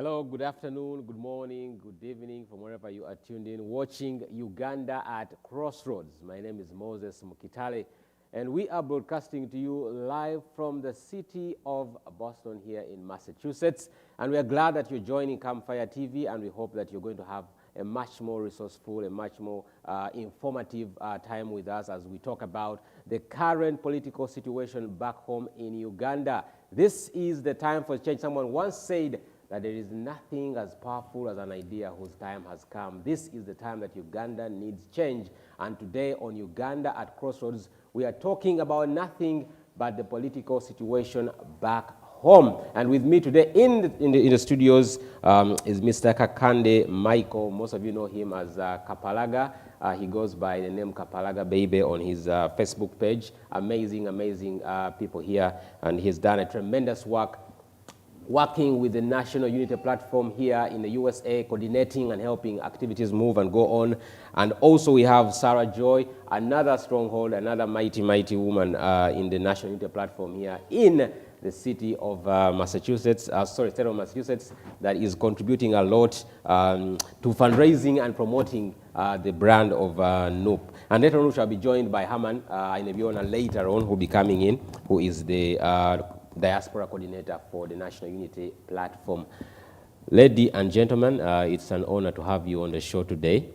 Hello, good afternoon, good morning, good evening from wherever you are tuned in, watching Uganda at Crossroads. My name is Moses Mukitale, and we are broadcasting to you live from the city of Boston here in Massachusetts. And we are glad that you're joining Campfire TV, and we hope that you're going to have a much more resourceful, a much more informative time with us as we talk about the current political situation back home in Uganda. This is the time for change. Someone once said that there is nothing as powerful as an idea whose time has come. This is the time that Uganda needs change. And today on Uganda at Crossroads, we are talking about nothing but the political situation back home. And with me today in the studios is Mr. Kakande Michael. Most of you know him as Kapalaga. He goes by the name Kapalaga Baby on his Facebook page. Amazing, amazing people here. And he's done a tremendous work working with the National Unity Platform here in the USA, coordinating and helping activities move and go on. And also we have Sarah Joy, another stronghold, another mighty, mighty woman in the National Unity Platform here in the city of Massachusetts, state of Massachusetts, that is contributing a lot to fundraising and promoting the brand of Noop. And later on we shall be joined by Haman Inebiona later on, who will be coming in, who is the Diaspora Coordinator for the National Unity Platform. Ladies and gentlemen, it's an honor to have you on the show today.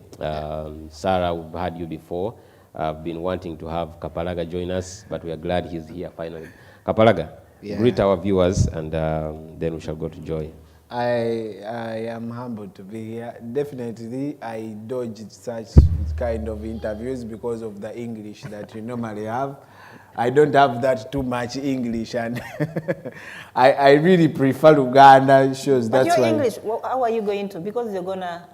Sarah, we've had you before. I've been wanting to have Kapalaga join us, but we are glad he's here finally. Kapalaga, greet our viewers, and then we shall go to Joy. I am humbled to be here. Definitely, I dodged such kind of interviews because of the English that you normally have. I don't have that too much English, and I really prefer Uganda shows. But that's your why. English, how are you going to? Because you're gonna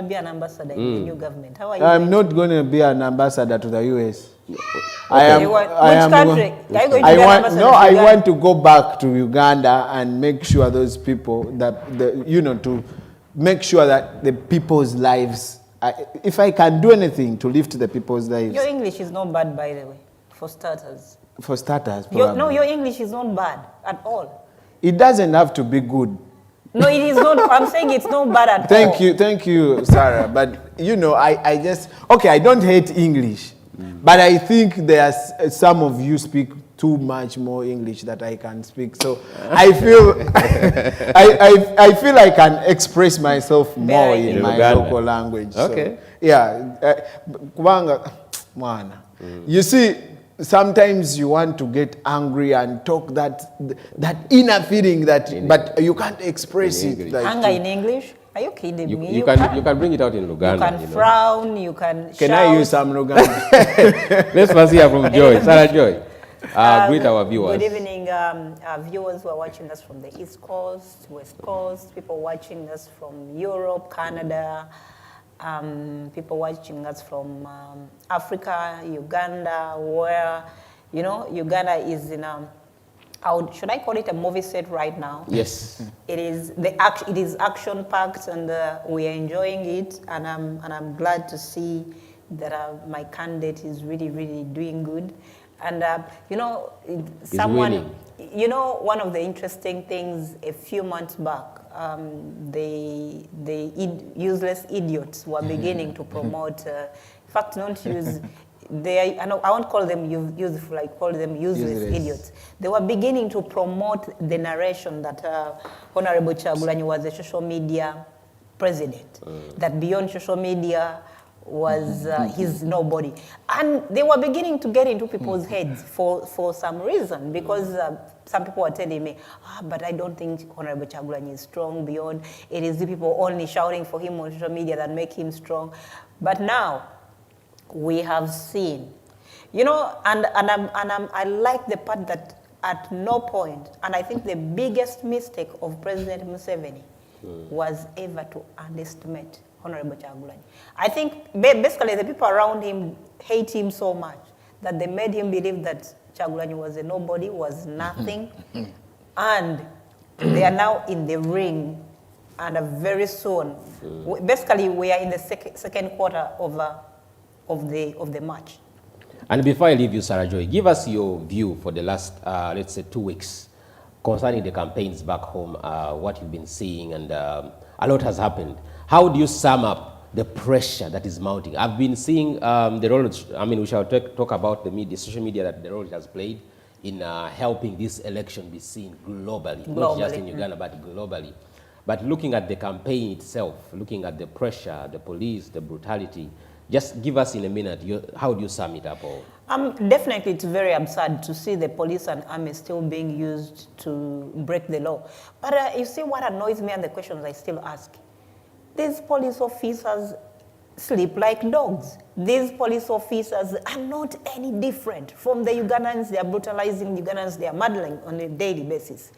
be an ambassador in the new government. How are you? I'm not going to be an ambassador to the US. Okay. Which country? Are you going to be an ambassador to I Uganda? want to go back to Uganda and make sure those people that to make sure that the people's lives. If I can do anything to lift the people's lives. Your English is not bad, by the way. For starters. For starters, probably. No, your English is not bad at all. It doesn't have to be good. No, it is not. I'm saying it's not bad at all. Thank you, Sarah. But I just I don't hate English, but I think there's some of you speak too much more English that I can speak. So I feel I feel I can express myself more in my local language. Okay. So, you see. Sometimes you want to get angry and talk that inner feeling but you can't express it. Like anger in English? Are you kidding me? You can bring it out in Luganda. You can frown, you can shout. Can I use some Luganda? Let's first hear from Joy. Sarah Joy, greet our viewers. Good evening, our viewers who are watching us from the East Coast, West Coast, people watching us from Europe, Canada, people watching us from Africa, Uganda, where, Uganda is in should I call it a movie set right now? Yes. It is action packed, and we are enjoying it, and I'm glad to see that my candidate is really, really doing good. And someone, one of the interesting things a few months back, the useless idiots were beginning to promote. In fact, don't use. I won't call them useful. I call them useless idiots. They were beginning to promote the narration that Honorable Kyagulanyi was a social media president. That beyond social media was he's nobody, and they were beginning to get into people's heads for some reason, because some people were telling me, but I don't think Honorable Kyagulanyi is strong beyond. It is the people only shouting for him on social media that make him strong. But now we have seen, I like the part that at no point, and I think the biggest mistake of President Museveni was ever to underestimate Honorable Kyagulanyi. I think basically the people around him hate him so much that they made him believe that Kyagulanyi was a nobody, was nothing, and they are now in the ring, and very soon, basically we are in the second quarter of the match. And before I leave you, Sarah Joy, give us your view for the last, let's say, 2 weeks concerning the campaigns back home, what you've been seeing, and a lot has happened. How do you sum up the pressure that is mounting? I've been seeing the role, I mean, we shall talk about the media, social media, that the role it has played in helping this election be seen globally, not just in Uganda, but globally. But looking at the campaign itself, looking at the pressure, the police, the brutality, just give us in a minute, how do you sum it up all? Definitely, it's very absurd to see the police and army still being used to break the law. But you see what annoys me and the questions I still ask. These police officers sleep like dogs. These police officers are not any different from the Ugandans. They are brutalizing Ugandans. They are murdering on a daily basis.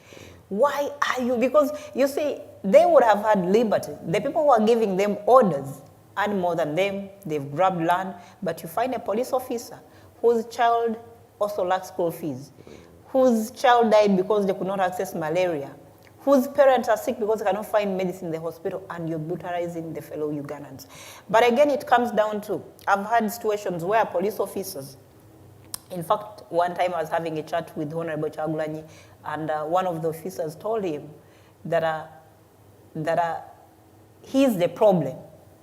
Why are you? Because you see, they would have had liberty. The people who are giving them orders earn more than them. They've grabbed land. But you find a police officer whose child also lacks school fees, whose child died because they could not access malaria, whose parents are sick because they cannot find medicine in the hospital, and you're brutalizing the fellow Ugandans. But again, it comes down to, I've had situations where police officers, in fact, one time I was having a chat with Honorable Kyagulanyi, and one of the officers told him that he's the problem.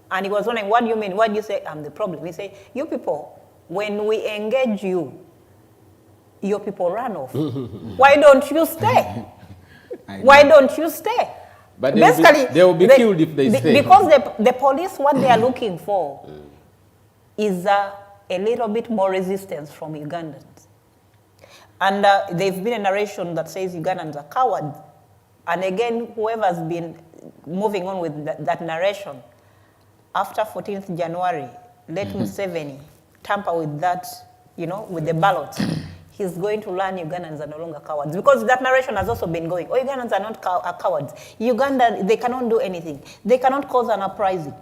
And he was wondering, what do you mean? What do you say? I'm the problem. He said, you people, when we engage you, your people run off. Why don't you stay? Why don't you stay? But they will be killed if they stay. Because the police, what they are looking for is a little bit more resistance from Ugandans. And there's been a narration that says Ugandans are cowards. And again, whoever's been moving on with that narration, after 14th January, let MUSEVENI tamper with that, with the ballots. He's going to learn Ugandans are no longer cowards. Because that narration has also been going. Oh, Ugandans are not cowards. Uganda, they cannot do anything. They cannot cause an uprising.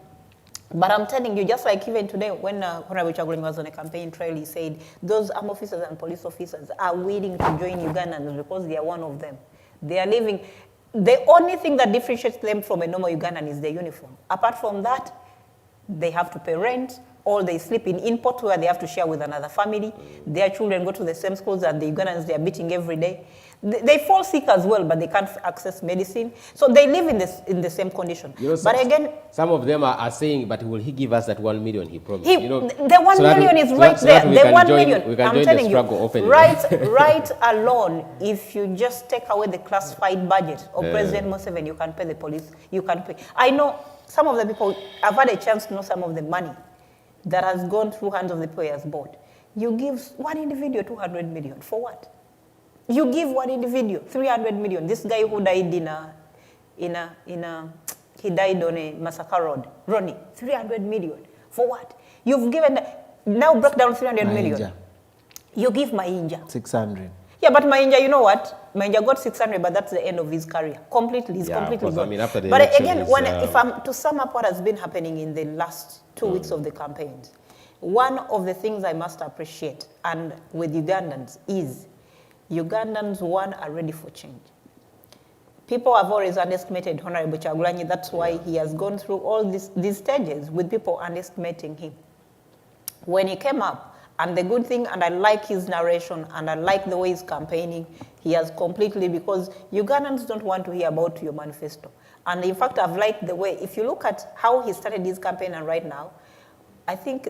But I'm telling you, just like even today, when Honorable Kyagulanyi was on a campaign trail, he said, those armed officers and police officers are willing to join Ugandans because they are one of them. They are living. The only thing that differentiates them from a normal Ugandan is their uniform. Apart from that, they have to pay rent, or they sleep in import where they have to share with another family. Their children go to the same schools that the Ugandans they are beating every day. They fall sick as well, but they can't access medicine. So they live in the same condition. But again, some of them are saying, but will he give us that 1 million he promised? The 1 million is right there. The 1 million, we can I'm join telling the struggle you, openly. right alone, if you just take away the classified budget of President Museveni, you can pay the police, you can pay. I know some of the people, I've had a chance to know some of the money that has gone through hands of the players board. You give one individual 200 million. For what? You give one individual 300 million. This guy who died he died on a massacre road. Ronnie, 300 million. For what? You've given, now break down 300 million. You give Mainja 600. Yeah, but Mainja, you know what? Mainja got 600, but that's the end of his career. Completely, he's completely gone. I mean, after the but election, again, if I'm to sum up what has been happening in the last 2 weeks of the campaigns, one of the things I must appreciate, and with Ugandans, is Ugandans, one, are ready for change. People have always underestimated Honorable Kyagulanyi. That's why he has gone through all these stages with people underestimating him. When he came up, and the good thing, and I like his narration, and I like the way he's campaigning, he has completely, because Ugandans don't want to hear about your manifesto. And in fact, I've liked the way, if you look at how he started his campaign and right now, I think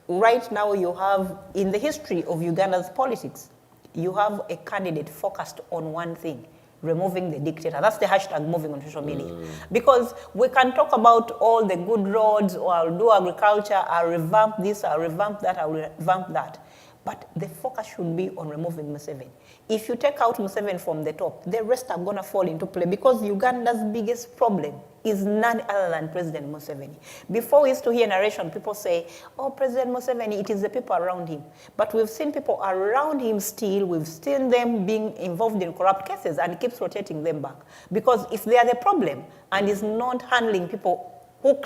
right now you have, in the history of Uganda's politics, you have a candidate focused on one thing, removing the dictator. That's the hashtag moving on social media. Because we can talk about all the good roads, or I'll do agriculture, I'll revamp this, I'll revamp that, I'll revamp that. But the focus should be on removing Museveni. If you take out Museveni from the top, the rest are going to fall into play, because Uganda's biggest problem is none other than President Museveni. Before we used to hear narration, people say, oh, President Museveni, it is the people around him. But we've seen people around him still, we've seen them being involved in corrupt cases, and he keeps rotating them back. Because if they are the problem, and is not handling people who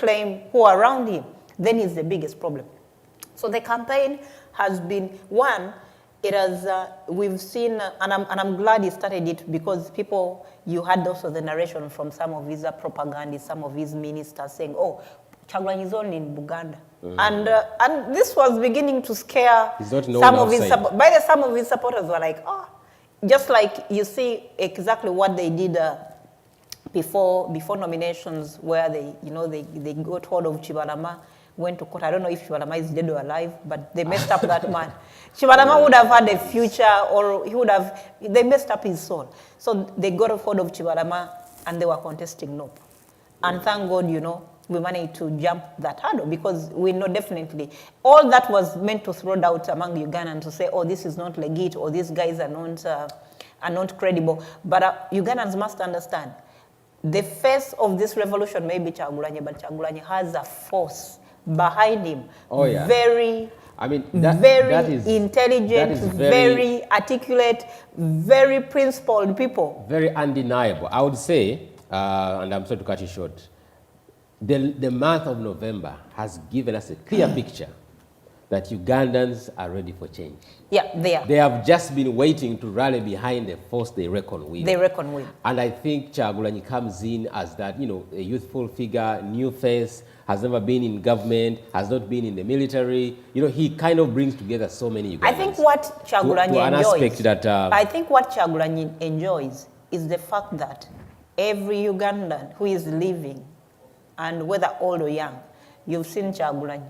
are around him, then he's the biggest problem. So the campaign has been, one, it has, we've seen, and I'm glad he started it, because people, you had also the narration from some of his propagandists, some of his ministers saying, oh, Kyagulanyi is only in Buganda. And this was beginning to scare some of his supporters were like, oh, just like you see exactly what they did before nominations, where they got hold of Chibalama, went to court. I don't know if Chibalama is dead or alive, but they messed up that man. Chibalama would have had a future, or they messed up his soul. So they got a hold of Chibalama and they were contesting NOP. And thank God, we managed to jump that hurdle, because we know definitely all that was meant to throw out among Ugandans to say, oh, this is not legit, or these guys are not credible. But Ugandans must understand, the face of this revolution may be Kyagulanyi, but Kyagulanyi has a force behind him. Oh, yeah. Very intelligent, very articulate, very principled people. Very undeniable. I would say, and I'm sorry to cut you short, the month of November has given us a clear picture that Ugandans are ready for change. Yeah, they are. They have just been waiting to rally behind the force they reckon with. They reckon with. And I think Kyagulanyi comes in as that, a youthful figure, new face, has never been in government, has not been in the military. He kind of brings together so many Ugandans. I think what Kyagulanyi enjoys, I think what Kyagulanyi enjoys is the fact that every Ugandan who is living, and whether old or young, you've seen Kyagulanyi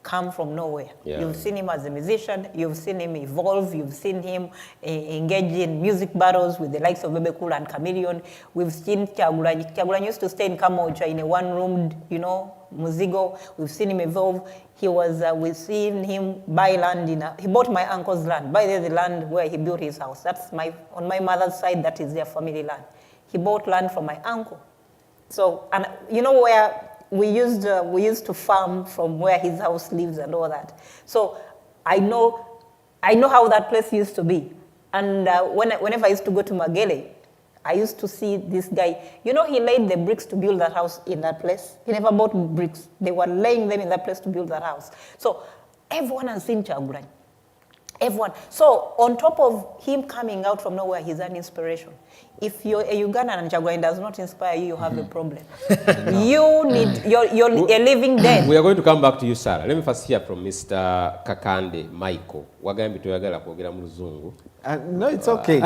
come from nowhere. Yeah. You've seen him as a musician, you've seen him evolve, you've seen him engage in music battles with the likes of Bebe Cool and Chameleon. We've seen Kyagulanyi. Kyagulanyi used to stay in Kamocha in a one-roomed, Muzigo. We've seen him evolve. We've seen him buy land he bought my uncle's land. By the land where he built his house. That's on my mother's side, that is their family land. He bought land from my uncle. So, and where we used to farm from where his house lives and all that. So I know how that place used to be. And whenever I used to go to Magele, I used to see this guy. He laid the bricks to build that house in that place. He never bought bricks. They were laying them in that place to build that house. So everyone has seen Kyagulanyi. Everyone. So on top of him coming out from nowhere, he's an inspiration. If you're a Ugandan and Kyagulanyi does not inspire you, you have a problem. You're a living dead. We are going to come back to you, Sarah. Let me first hear from Mr. Kakande Michael. No, it's okay.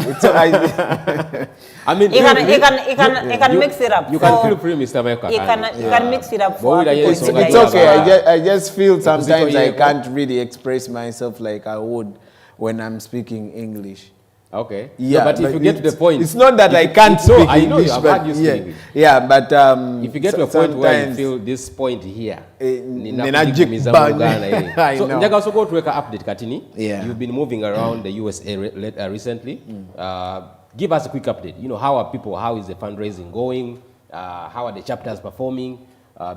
I mean, he can mix it up. You can feel free, Mr. Michael. He can mix it up for it's okay. I just feel sometimes I can't really express myself like I would when I'm speaking English. Okay. Yeah, no, but if you get to the point, it's not that I can't speak English. I know you have had you speak English. Yeah, but if you get to a point where you feel this point here, so Njaga also go to update Katini. Yeah. You've been moving around the USA recently. Give us a quick update. How are people? How is the fundraising going? How are the chapters performing?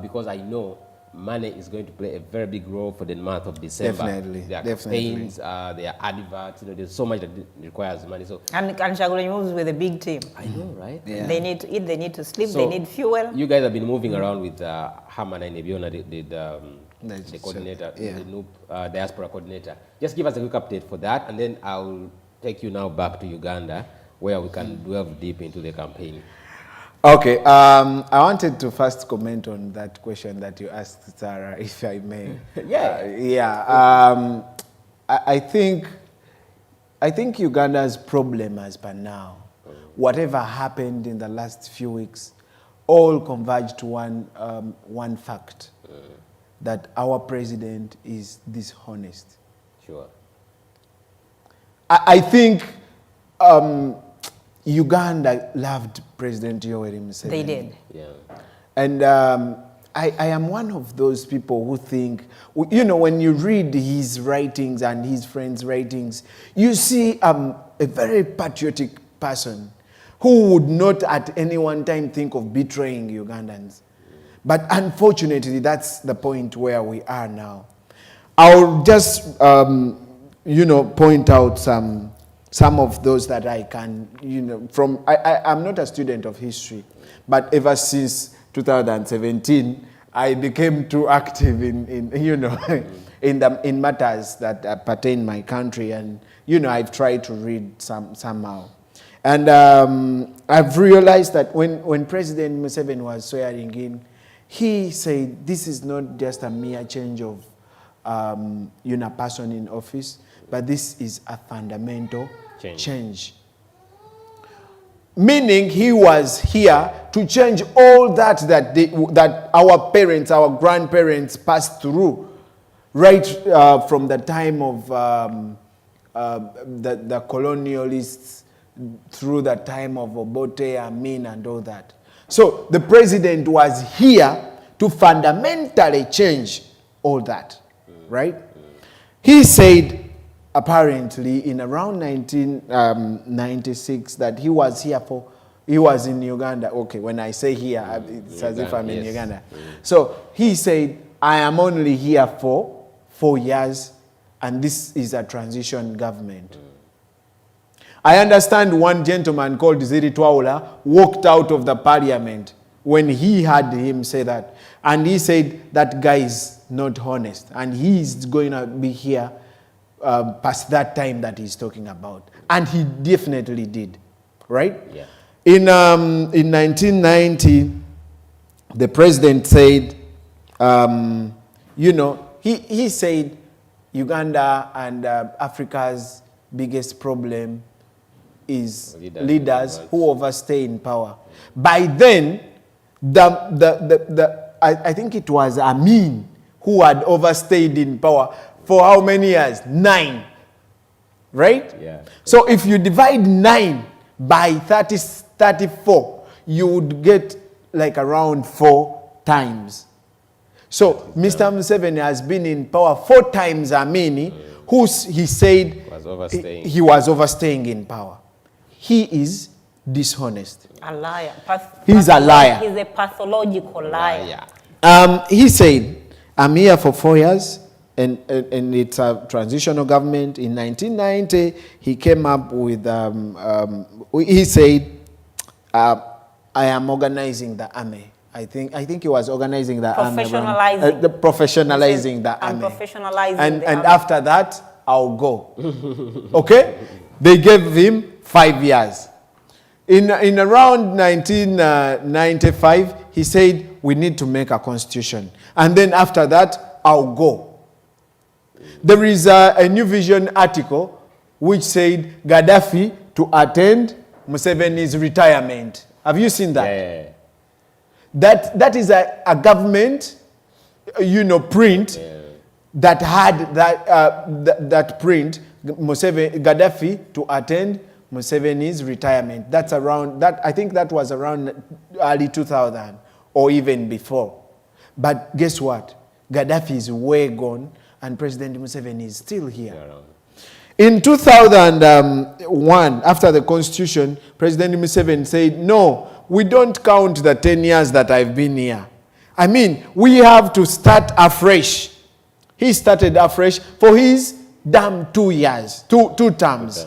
Because I know money is going to play a very big role for the month of December. Definitely. There are campaigns, there are adverts, there's so much that requires money. So and Kyagulanyi moves with a big team. I know, right? Yeah. They need to eat, they need to sleep, they need fuel. You guys have been moving around with Hamana Nebiona, the coordinator, the new diaspora coordinator. Just give us a quick update for that, and then I'll take you now back to Uganda, where we can delve deep into the campaign. Okay, I wanted to first comment on that question that you asked, Sarah, if I may. I think Uganda's problem as per now, whatever happened in the last few weeks, all converge to one fact, that our president is dishonest. Sure. I think Uganda loved President Yoweri Museveni. They did. Yeah. And I am one of those people who think, when you read his writings and his friends' writings, you see a very patriotic person who would not at any one time think of betraying Ugandans. But unfortunately, that's the point where we are now. I'll just, point out some of those that I can, I'm not a student of history, but ever since 2017, I became too active in matters that pertain my country, and I've tried to read somehow, and I've realized that when President Museveni was swearing in, he said this is not just a mere change of person in office, but this is a fundamental change. Meaning he was here to change all that our parents, our grandparents passed through, right from the time of the colonialists through the time of Obote, Amin, and all that. So the president was here to fundamentally change all that, right? He said, apparently, in around 1996, that he was in Uganda. Okay, when I say here, it's as if I'm in Uganda. So he said, I am only here for 4 years, and this is a transition government. I understand one gentleman called Ziri Twaula walked out of the parliament when he heard him say that. And he said, that guy is not honest. And he is going to be here past that time that he's talking about. And he definitely did. Right? Yeah. In 1990, the president said, he said Uganda and Africa's biggest problem is leaders who overstay in power. By then, I think it was Amin who had overstayed in power for how many years? 9. Right? Yeah. So if you divide 9 by 34, you would get like around 4 times. So Mr. Museveni has been in power 4 times Amini, who he said he was overstaying in power. He is dishonest. A liar. He's a liar. He's a pathological liar. He said, I'm here for 4 years, and it's a transitional government. In 1990, he came up with, he said, I am organizing the army. I think he was organizing the army. Professionalizing the army. And after that, I'll go. Okay? They gave him 5 years. In around 1995, he said, we need to make a constitution. And then after that, I'll go. There is a New Vision article which said Gaddafi to attend Museveni's retirement. Have you seen that? Yeah. That is a government, print that had that print, Gaddafi to attend Museveni's retirement. That's around that. I think that was around early 2000 or even before. But guess what? Gaddafi is way gone, and President Museveni is still here. In 2001, after the constitution, President Museveni said, no, we don't count the 10 years that I've been here. I mean, we have to start afresh. He started afresh for his damn 2 years, two terms.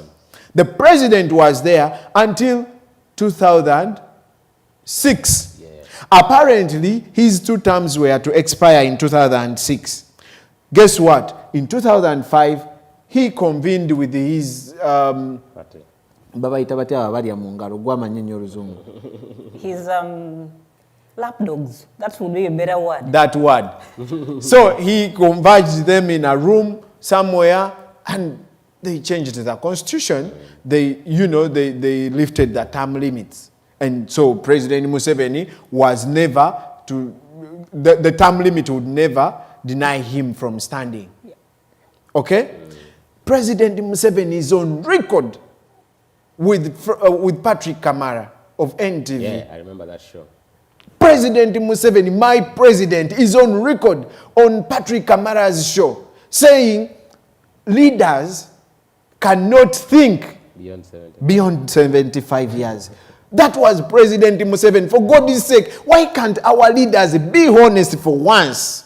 The president was there until 2006. Apparently, his 2 terms were to expire in 2006. Guess what? In 2005, he convened with his his lapdogs. That would be a better word. That word. So he converged them in a room somewhere, and they changed the constitution. They lifted the term limits. And so President Museveni was never to, the term limit would never deny him from standing. Okay? President Museveni is on record with Patrick Kamara of NTV. Yeah, I remember that show. President Museveni, my president, is on record on Patrick Kamara's show saying leaders cannot think beyond 75 years. That was President Museveni. For God's sake, why can't our leaders be honest for once?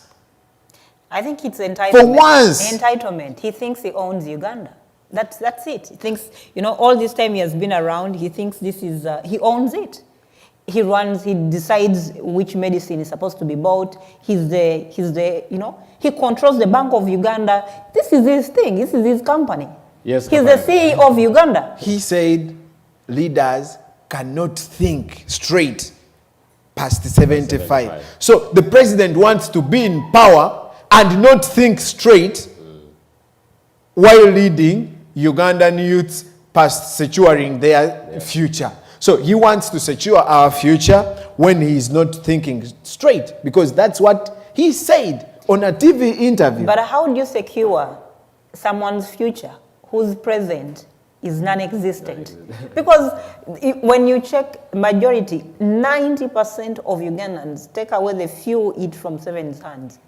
I think it's entitlement. For once. Entitlement. He thinks he owns Uganda. That's it. He thinks, all this time he has been around, he thinks this is, he owns it. He decides which medicine is supposed to be bought. He controls the Bank of Uganda. This is his thing. This is his company. Yes, he's the CEO of Uganda. He said leaders cannot think straight past 75. So the president wants to be in power and not think straight while leading Ugandan youths past securing their future. So he wants to secure our future when he is not thinking straight, because that's what he said on a TV interview. But how do you secure someone's future whose present is non-existent? Because when you check majority, 90% of Ugandans, take away the few eat from seven hands,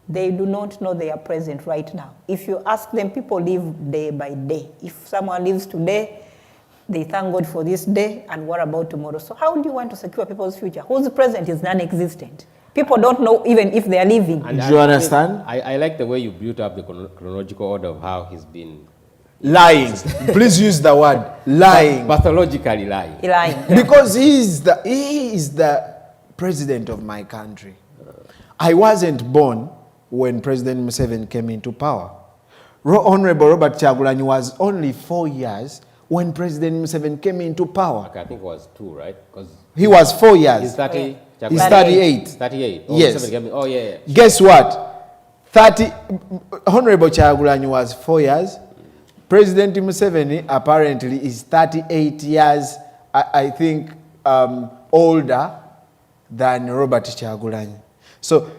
they do not know their present right now. If you ask them, people live day by day. If someone lives today, they thank God for this day, and what about tomorrow? So how do you want to secure people's future whose present is non-existent? People don't know even if they are living. And do you understand? I like the way you built up the chronological order of how he's been lying. Please use the word lying. Pathologically lying. Because he is the president of my country. I wasn't born when President Museveni came into power. Honorable Robert Kyagulanyi was only 4 years when President Museveni came into power. Okay, I think it was 2, right? Because he was 4 years. He's 30. He's 38. 38. Oh, yes. Oh, yeah. Guess what? Honorable Kyagulanyi was 4 years. President Museveni apparently is 38 years, I think, older than Robert Kyagulanyi. So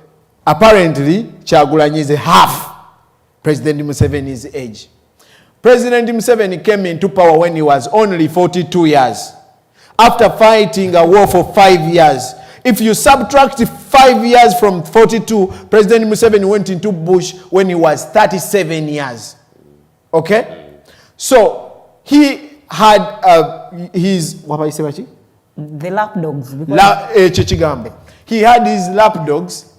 apparently, Kyagulanyi is half President Museveni's age. President Museveni came into power when he was only 42 years. After fighting a war for 5 years. If you subtract 5 years from 42, President Museveni went into bush when he was 37 years. Okay? So, he had his... What you say? The lapdogs. He had his lapdogs.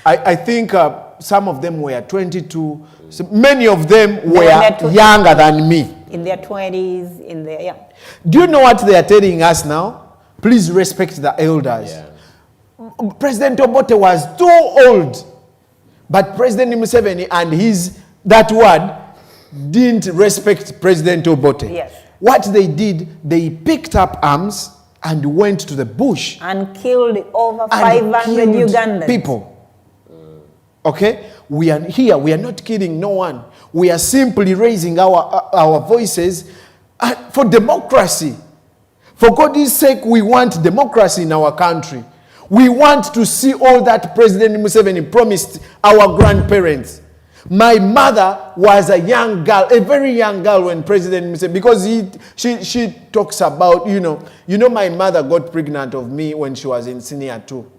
I think some of them were 22. So many of them were younger than me. In their 20s, in their... Yeah. Do you know what they are telling us now? Please respect the elders. Yeah. President Obote was too old. But President Museveni and that word didn't respect President Obote. Yes. What they did, they picked up arms and went to the bush. And killed over 500 Ugandans. People. Okay? We are here. We are not killing no one. We are simply raising our voices for democracy. For God's sake, we want democracy in our country. We want to see all that President Museveni promised our grandparents. My mother was a young girl, a very young girl when President Museveni, because she talks about, you know, my mother got pregnant of me when she was in senior 2.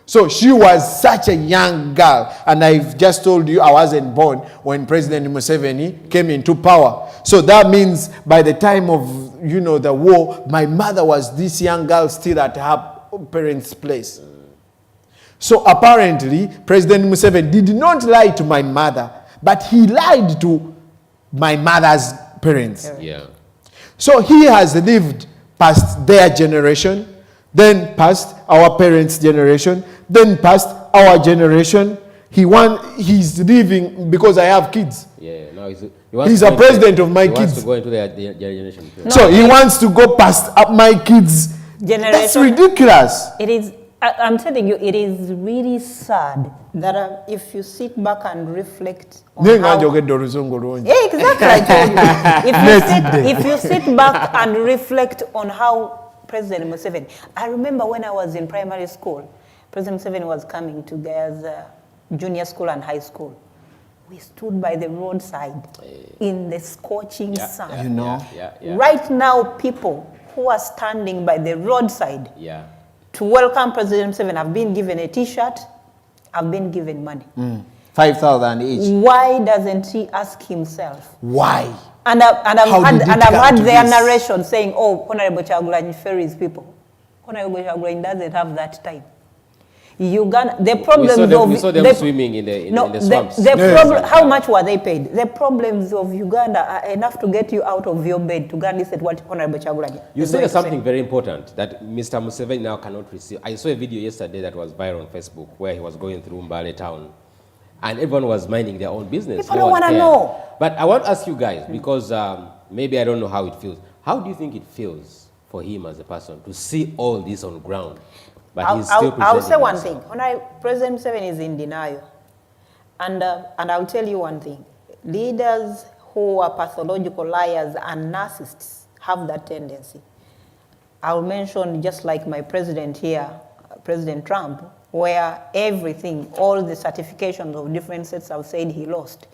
So she was such a young girl, and I've just told you I wasn't born when President Museveni came into power. So that means by the time of, the war, my mother was this young girl still at her parents' place. So apparently, President Museveni did not lie to my mother, but he lied to my mother's parents. Yeah. So he has lived past their generation, then past our parents' generation, then past our generation. He's living because I have kids. Yeah, no, he's a president of my kids. He wants to go into their generation. No, so he wants to go past my kids' generation. That's ridiculous. It is. I'm telling you, it is really sad that if you sit back and reflect on how... Yeah, exactly. I told you. If you sit back and reflect on how President Museveni... I remember when I was in primary school, President Museveni was coming to Gaya's junior school and high school. We stood by the roadside in the scorching sun. Right now, people who are standing by the roadside to welcome President Museveni have been given a T-shirt, have been given money. 5,000 each. Why doesn't he ask himself? Why? And I've had their narration saying, oh, Honorable Kyagulanyi ferries people. Honorable Kyagulanyi doesn't have that time. Uganda, the problems we saw them swimming in the swamps. How much were they paid? The problems of Uganda are enough to get you out of your bed to go and listen to what Honorable Kyagulanyi. You said something very important that Mr. Museveni now cannot receive. I saw a video yesterday that was viral on Facebook where he was going through Mbale town and everyone was minding their own business. People don't want to know. But I want to ask you guys, because maybe I don't know how it feels. How do you think it feels for him as a person to see all this on ground? But I'll say one thing. President Museveni is in denial. And I'll tell you one thing. Leaders who are pathological liars and narcissists have that tendency. I'll mention, just like my president here, President Trump, where everything, all the certifications of different states have said he lost.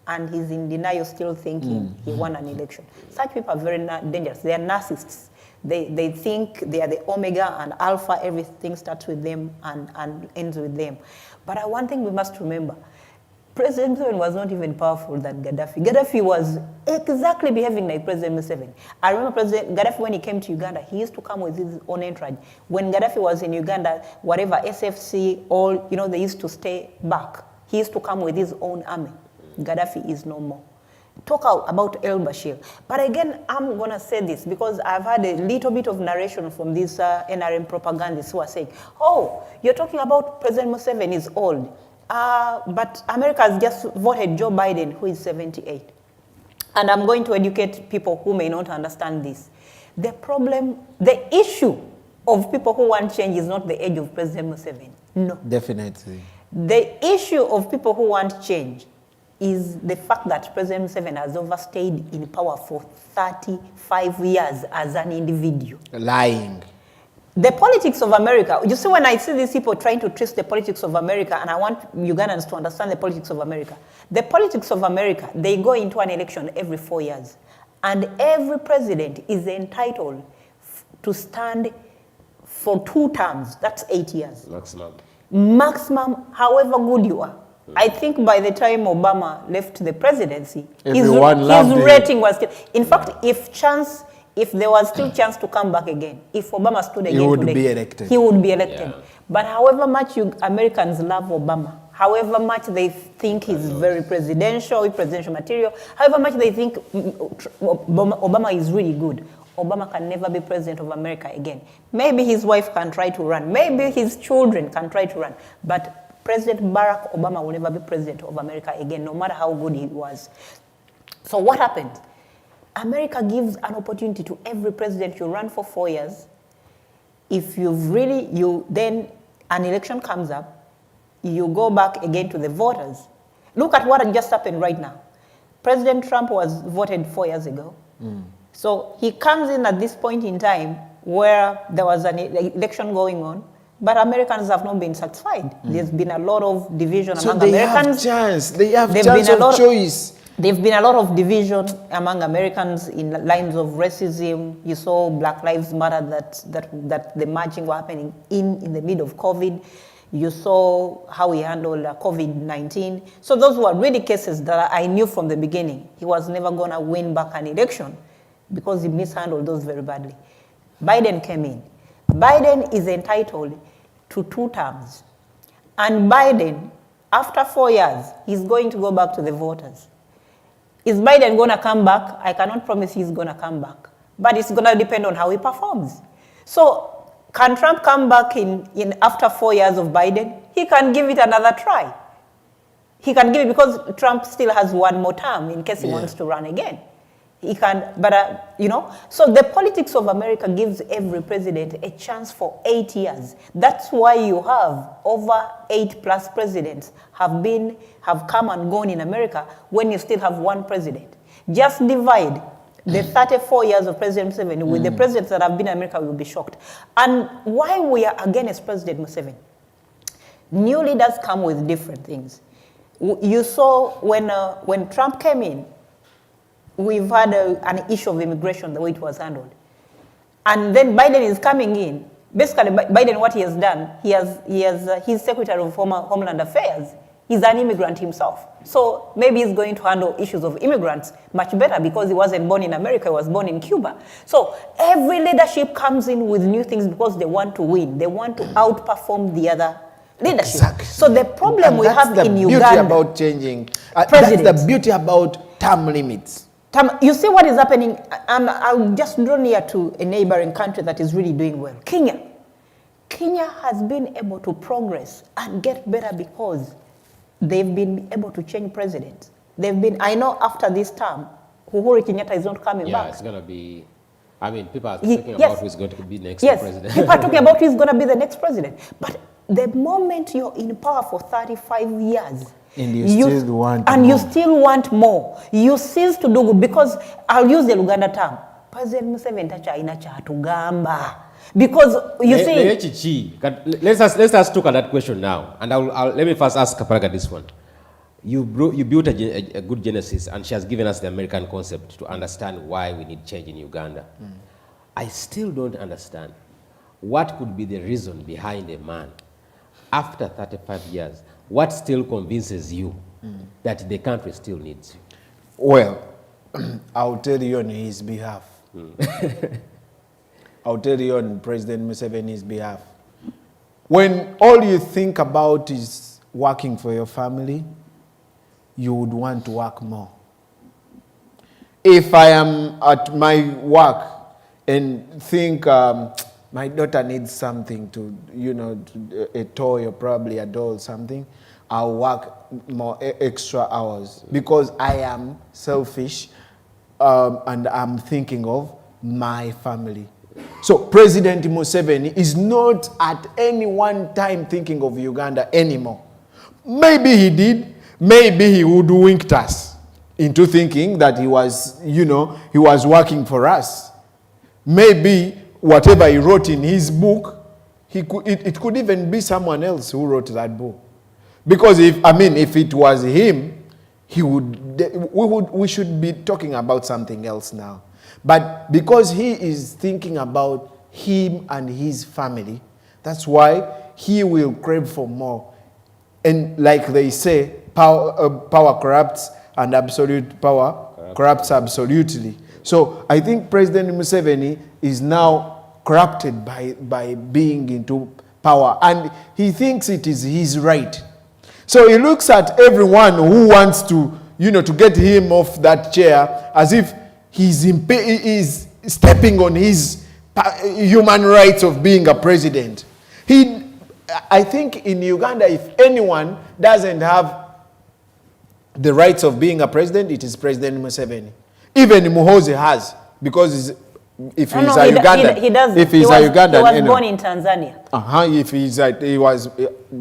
And he's in denial, still thinking he won an election. Such people are very dangerous. They are narcissists. They think they are the omega and alpha. Everything starts with them and ends with them. But one thing we must remember, President Museveni was not even powerful than Gaddafi. Gaddafi was exactly behaving like President Museveni. I remember President Gaddafi, when he came to Uganda, he used to come with his own entourage. When Gaddafi was in Uganda, whatever, SFC, all, they used to stay back. He used to come with his own army. Gaddafi is no more. Talk about el-Bashir. But again, I'm going to say this because I've had a little bit of narration from these NRM propagandists who are saying, oh, you're talking about President Museveni is old. But America has just voted Joe Biden, who is 78. And I'm going to educate people who may not understand this. The issue of people who want change is not the age of President Museveni. No. Definitely. The issue of people who want change is the fact that President Museveni has overstayed in power for 35 years as an individual. Lying. The politics of America, you see, when I see these people trying to trace the politics of America, and I want Ugandans to understand the politics of America, the politics of America, they go into an election every 4 years. And every president is entitled to stand for 2 terms. That's 8 years. Maximum, however good you are. I think by the time Obama left the presidency, his rating was still... In fact, if there was still chance to come back again, if Obama stood again he would today, be elected. He would be elected. Yeah. But however much Americans love Obama, however much they think he's very presidential material, however much they think Obama is really good, Obama can never be president of America again. Maybe his wife can try to run. Maybe his children can try to run. But President Barack Obama will never be president of America again, no matter how good he was. So what happened? America gives an opportunity to every president. You run for 4 years. If then an election comes up, you go back again to the voters. Look at what just happened right now. President Trump was voted 4 years ago. So he comes in at this point in time where there was an election going on, but Americans have not been satisfied. There's been a lot of division among Americans. They have chance of choice. There've been a lot of division among Americans in lines of racism. You saw Black Lives Matter, that the marching were happening in the middle of COVID. You saw how he handled COVID-19. So those were really cases that I knew from the beginning. He was never going to win back an election because he mishandled those very badly. Biden came in. Biden is entitled to 2 terms. And Biden, after 4 years, he's going to go back to the voters. Is Biden going to come back? I cannot promise he's going to come back. But it's going to depend on how he performs. So can Trump come back in after 4 years of Biden? He can give it another try. He can give it because Trump still has 1 more term in case he wants to run again. He can, but so the politics of America gives every president a chance for 8 years. That's why you have over 8+ presidents have come and gone in America when you still have 1 president. Just divide the 34 years of President Museveni with the presidents that have been in America, you'll be shocked. And why we are against President Museveni? New leaders come with different things. You saw when Trump came in, we've had an issue of immigration, the way it was handled. And then Biden is coming in. Basically, Biden, what he has done, he has his Secretary of Homeland Affairs. He's an immigrant himself. So maybe he's going to handle issues of immigrants much better because he wasn't born in America, he was born in Cuba. So every leadership comes in with new things because they want to win. They want to outperform the other leadership. Exactly. So the problem we have in Uganda... That's the beauty about changing. That's the beauty about term limits. You see what is happening, and I'll just draw near to a neighboring country that is really doing well. Kenya. Kenya has been able to progress and get better because they've been able to change presidents. I know after this term, Uhuru Kenyatta is not coming back. Yeah, it's going to be, people are talking about who's going to be next president. People are talking about who's going to be the next president. But the moment you're in power for 35 years, and you still want more. You still want more. You cease to do good because I'll use the Uganda term. President Museveni takyalina kyatugamba. Because you see, let's us look at that question now, and let me first ask Kaparaga this one. You built a good genesis, and she has given us the American concept to understand why we need change in Uganda. I still don't understand what could be the reason behind a man after 35 years. What still convinces you that the country still needs you? Well, I'll tell you on his behalf. I'll tell you on President Museveni's behalf. When all you think about is working for your family, you would want to work more. If I am at my work and think my daughter needs something to, a toy or probably a doll or something, I'll work more extra hours because I am selfish and I'm thinking of my family. So President Museveni is not at any one time thinking of Uganda anymore. Maybe he did. Maybe he would winked us into thinking that he was, he was working for us. Maybe whatever he wrote in his book, it could even be someone else who wrote that book. Because if it was him, we should be talking about something else now. But because he is thinking about him and his family, that's why he will crave for more. And like they say, power corrupts and absolute power corrupts absolutely. So I think President Museveni is now corrupted by being into power, and he thinks it is his right. So he looks at everyone who wants to, to get him off that chair as if he's stepping on his human rights of being a president. I think in Uganda, if anyone doesn't have the rights of being a president, it is President Museveni. Even Muhoozi has, because if he's a Ugandan. He doesn't. If he's a Ugandan. He was born in Tanzania. If he was,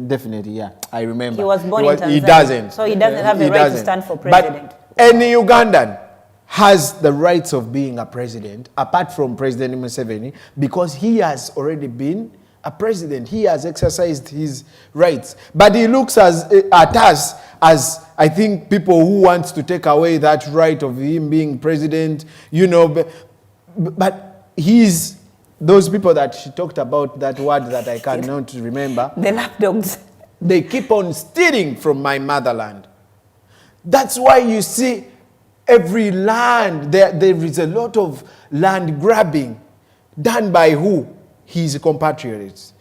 definitely, yeah, I remember. He was born in Tanzania. He doesn't. So he doesn't have the right to stand for president. But any Ugandan has the rights of being a president, apart from President Museveni, because he has already been a president. He has exercised his rights. But he looks at us as, I think, people who want to take away that right of him being president, but he's those people that she talked about, that word that I cannot remember. The lapdogs. They keep on stealing from my motherland. That's why you see every land, there is a lot of land grabbing done by who? His compatriots.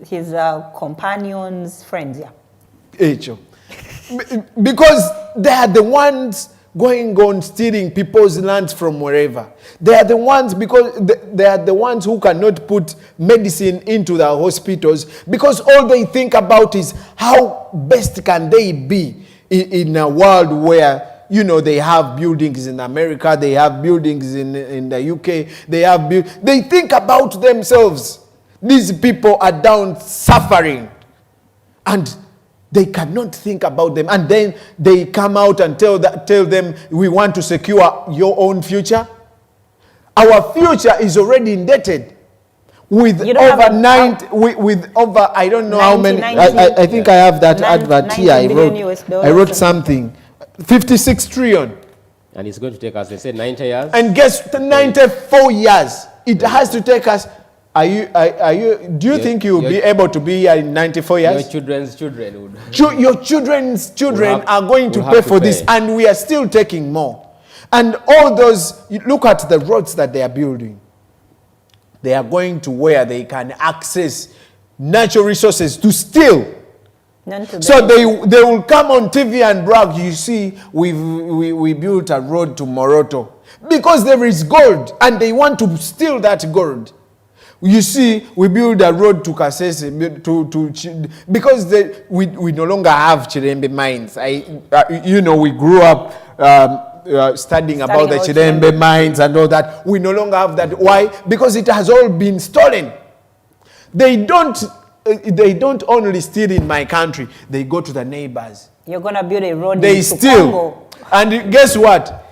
His companions, friends, yeah. Because they are the ones going on stealing people's lands from wherever. They are the ones, because they are the ones who cannot put medicine into the hospitals, because all they think about is how best can they be in a world where, they have buildings in America, they have buildings in the UK, they think about themselves. These people are down suffering, and they cannot think about them. And then they come out and tell them, we want to secure your own future. Our future is already indebted with over I don't know how many. I think I have that advert here. I wrote something. 56 trillion. And it's going to take us, they said, 90 years. And guess 94 years. It has to take us. Do you think you will be able to be here in 94 years? Your children's children would. Your children's children are going to pay for this, and we are still taking more. And all those, look at the roads that they are building. They are going to where they can access natural resources to steal. So they will come on TV and brag, you see, we built a road to Moroto. Because there is gold, and they want to steal that gold. You see, we build a road to Kasese, because we no longer have Chirembe mines. We grew up studying about the Chirembe mines and all that. We no longer have that. Why? Because it has all been stolen. They don't only steal in my country. They go to the neighbors. You're going to build a road they steal. Congo. And guess what?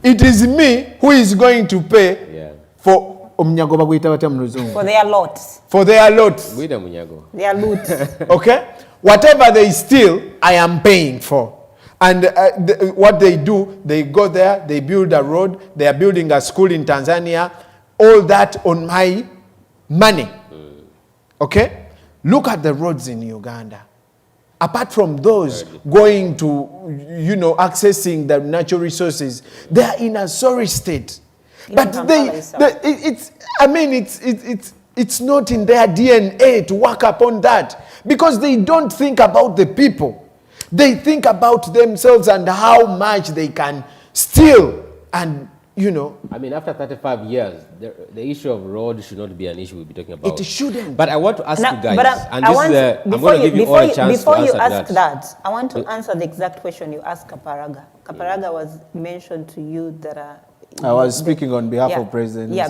it is me who is going to pay Yeah. for omunyago baguyita batya mu Luzungu? For their lots. For their lots. Guida munyago. Their loot. Okay? Whatever they steal, I am paying for. And what they do, they go there, they build a road, they are building a school in Tanzania, all that on my money. Okay? Look at the roads in Uganda. Apart from those going to, accessing the natural resources, they are in a sorry state. But it's not in their DNA to work upon that, because they don't think about the people. They think about themselves and how much they can steal. And, I mean, after 35 years, the issue of road should not be an issue we'll be talking about. It shouldn't. But I want to ask you guys, I'm going to give you all a chance before to you answer ask that, I want to answer the exact question you asked Kaparaga. Kaparaga was mentioned to you that... I was speaking on behalf of President. Yeah,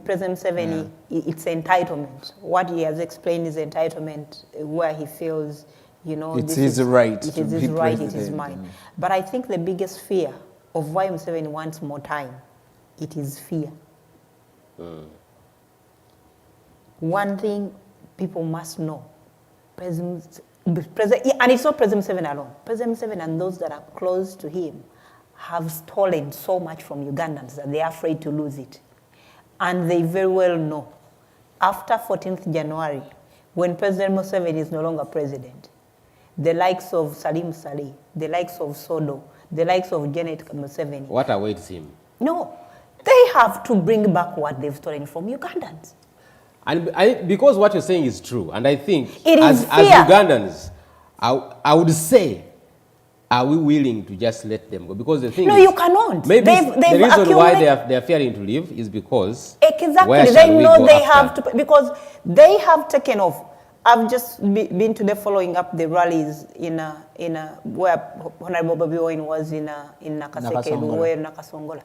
President Museveni, it's entitlement. What he has explained is entitlement, where he feels, it's his right. It is his right, it is mine. But I think the biggest fear of why Museveni wants more time, it is fear. One thing people must know, and it's not President Museveni alone. President Museveni and those that are close to him have stolen so much from Ugandans that they are afraid to lose it. And they very well know, after 14th January, when President Museveni is no longer president, the likes of Salim Saleh, the likes of Sodo, the likes of Janet Museveni. What awaits him? No, they have to bring back what they've stolen from Ugandans. And because what you're saying is true, and I think as Ugandans, I would say, are we willing to just let them go? Because the thing is, you cannot. Maybe the reason why they are fearing to leave is because exactly they know they have to, because they have taken off. I've just been today following up the rallies in where Honorable Bobby Wine was in Nakaseke, Nakasongola.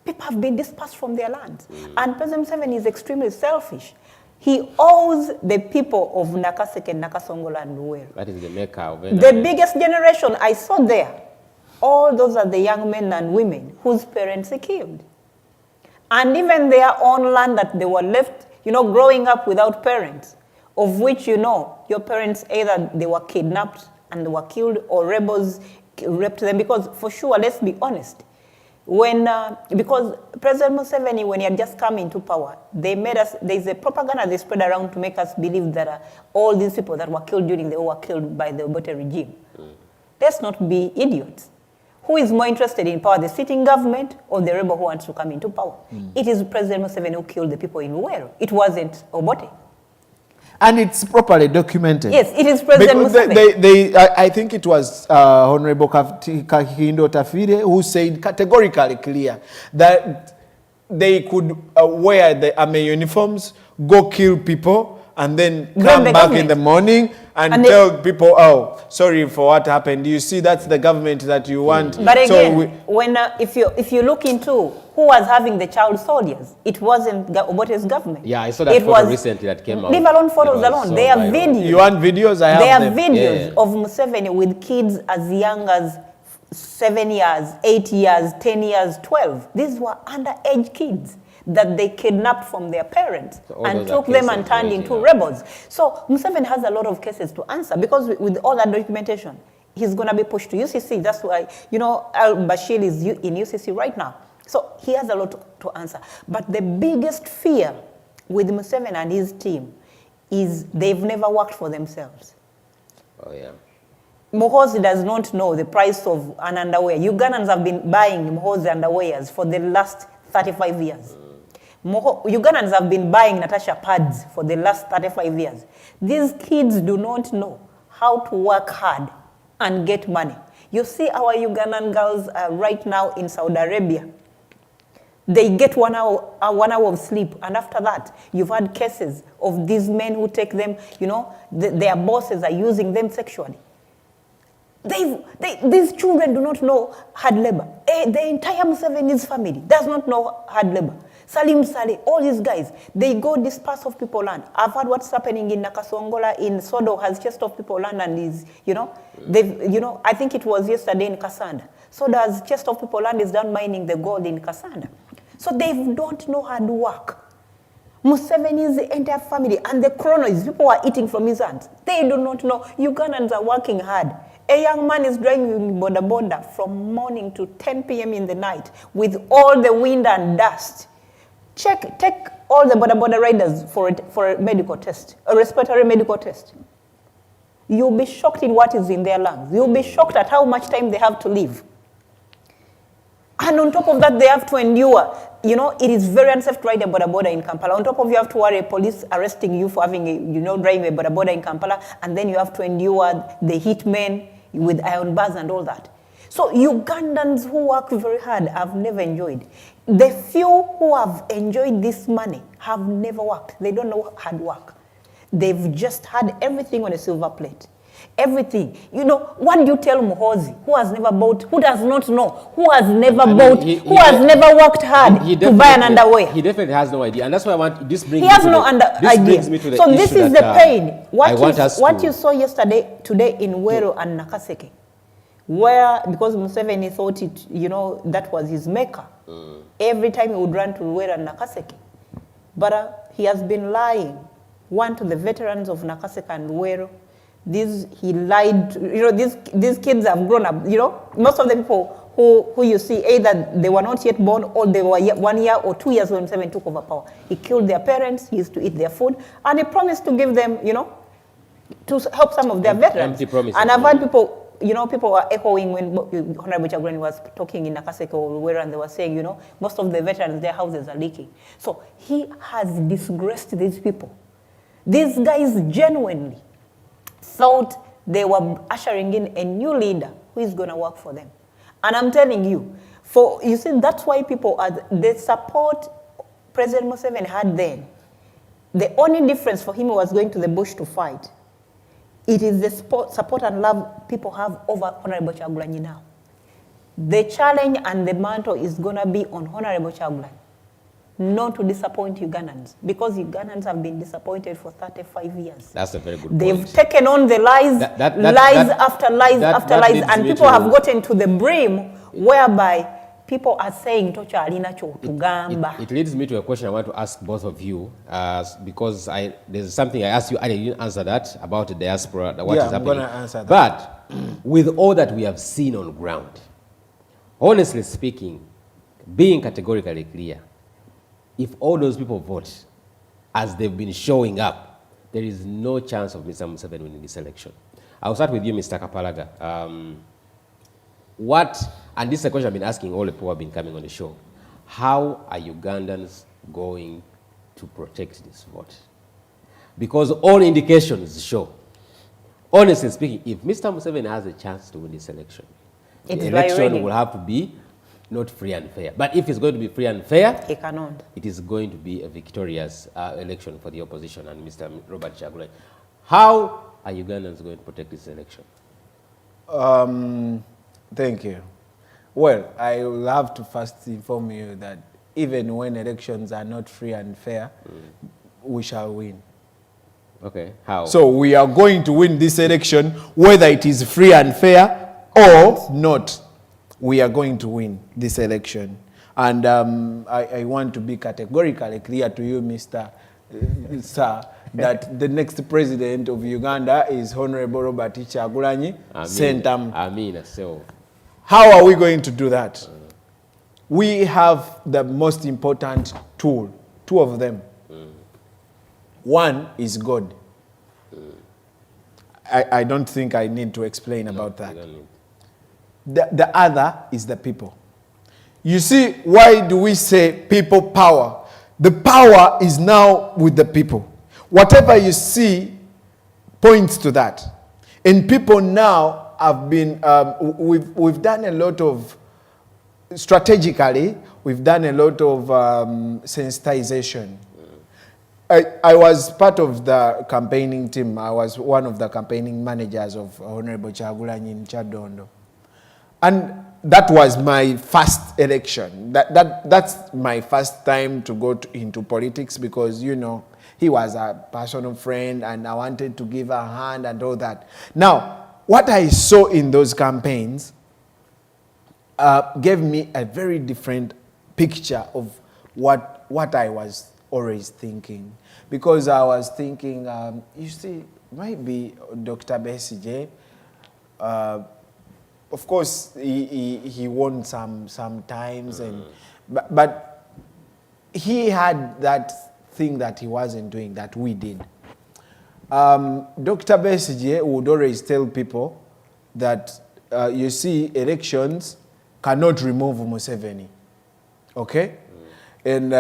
People have been dispersed from their lands, and President Museveni is extremely selfish. He owes the people of Nakaseke, Nakasongola, and Luweero. That is the maker of the biggest generation I saw there. All those are the young men and women whose parents they killed. And even their own land that they were left, growing up without parents, of which, your parents either they were kidnapped and they were killed, or rebels raped them. Because for sure, let's be honest, because President Museveni, when he had just come into power, there's a propaganda they spread around to make us believe that all these people that were killed during the war were killed by the Obote regime. Let's not be idiots. Who is more interested in power, the sitting government or the rebel who wants to come into power? It is President Museveni who killed the people in Luweero. It wasn't Obote. And it's properly documented. Yes, it is President Museveni. I think it was Honorable Kahindo Tafire who said categorically clear that they could wear the army uniforms, go kill people, and then come back in the morning and tell people, oh, sorry for what happened. You see, that's the government that you want. But again, if you look into who was having the child soldiers, it wasn't Obote's government. Yeah, I saw that photo recently that came out. Leave alone photos alone. They are videos. You want videos? I have them. They are videos of Museveni with kids as young as 7 years, 8 years, 10 years, 12. These were underage kids that they kidnapped from their parents and took them and turned into rebels. So Museveni has a lot of cases to answer, because with all that documentation, he's going to be pushed to UCC. That's why, al-Bashir is in UCC right now. So he has a lot to answer. But the biggest fear with Museveni and his team is they've never worked for themselves. Oh, yeah. Muhoozi does not know the price of an underwear. Ugandans have been buying Muhoozi underwears for the last 35 years. Ugandans have been buying Natasha pads for the last 35 years. These kids do not know how to work hard and get money. You see our Ugandan girls right now in Saudi Arabia. They get 1 hour of sleep, and after that, you've had cases of these men who take them, their bosses are using them sexually. These children do not know hard labor. The entire Museveni's family does not know hard labor. Salim Saleh, all these guys, they go disperse of people land. I've heard what's happening in Nakasongola, in Sodo has chased off people land, and is, I think it was yesterday in Kasanda. So does chest of people land is done mining the gold in Kasanda. So they don't know hard work. Museveni's entire family and the chronos, people are eating from his hands. They do not know. Ugandans are working hard. A young man is driving boda from morning to 10 p.m. in the night with all the wind and dust. Take all the boda riders for a medical test, a respiratory medical test. You'll be shocked in what is in their lungs. You'll be shocked at how much time they have to live. And on top of that, they have to endure. You know, it is very unsafe to ride a boda in Kampala. On top of you have to worry police arresting you for having driving a boda in Kampala, and then you have to endure the hitmen with iron bars and all that. So Ugandans who work very hard have never enjoyed. The few who have enjoyed this money have never worked. They don't know hard work. They've just had everything on a silver plate. Everything. You know, what do you tell Muhozi, who has never bought, who does not know, who has never bought, who has never worked hard to buy an underwear? He definitely has no idea. And that's why I want, this brings he has no idea. So this is the pain. What you saw today in Wero and Nakaseke, where, because Museveni thought it, that was his maker. Every time he would run to Wero and Nakaseke. But he has been lying. One to the veterans of Nakaseke and Wero. He lied, these kids have grown up, most of the people who you see, either they were not yet born or they were 1 year or 2 years when Museveni took over power. He killed their parents, he used to eat their food, and he promised to give them, to help some of their veterans. Empty promises. And I've heard people, people were echoing when Honorable Chagulani was talking in Nakaseke or where, and they were saying, most of the veterans, their houses are leaking. So he has disgraced these people. These guys genuinely thought they were ushering in a new leader who is going to work for them. And I'm telling you, you see, that's why people the support President Museveni had then. The only difference for him was going to the bush to fight. It is the support and love people have over Honorable Chagulani now. The challenge and the mantle is going to be on Honorable Chagulani, not to disappoint Ugandans, because Ugandans have been disappointed for 35 years. That's a very good point. They've taken on the lies, lies after lies, and people have gotten to the brim whereby people are saying, Tocha alina cho tugamba. It leads me to a question I want to ask both of you, because there's something I asked you, I didn't answer that, about the diaspora, what is happening. I'm going to answer that. But with all that we have seen on ground, honestly speaking, being categorically clear, if all those people vote as they've been showing up, there is no chance of Mr. Museveni winning this election. I'll start with you, Mr. Kapalaga. And this is a question I've been asking all the people who have been coming on the show. How are Ugandans going to protect this vote? Because all indications show, honestly speaking, if Mr. Museveni has a chance to win this election, the election will have to be not free and fair. But if it's going to be free and fair, he cannot. It is going to be a victorious election for the opposition and Mr. Robert Chagulani. How are Ugandans going to protect this election? Thank you. Well, I will have to first inform you that even when elections are not free and fair, we shall win. Okay, how? So we are going to win this election, whether it is free and fair or not. We are going to win this election. And I want to be categorically clear to you, Mr. Sir, that the next president of Uganda is Honorable Robert Chagulani. So how are we going to do that? We have the most important tool, two of them. One is God. I don't think I need to explain about that. The other is the people. You see, why do we say people power? The power is now with the people. Whatever you see points to that. And people now have been, we've done a lot of, strategically, we've done a lot of sensitization. I was part of the campaigning team. I was one of the campaigning managers of Honorable Chagulani in Chadondo. And that was my first election. That's my first time to go into politics because, he was a personal friend and I wanted to give a hand and all that. Now, what I saw in those campaigns gave me a very different picture of what I was always thinking. Because I was thinking, you see, maybe Dr. Besigye, of course, he won some times, but he had that thing that he wasn't doing that we did. Dr. Besigye would always tell people that, you see, elections cannot remove Museveni, okay? And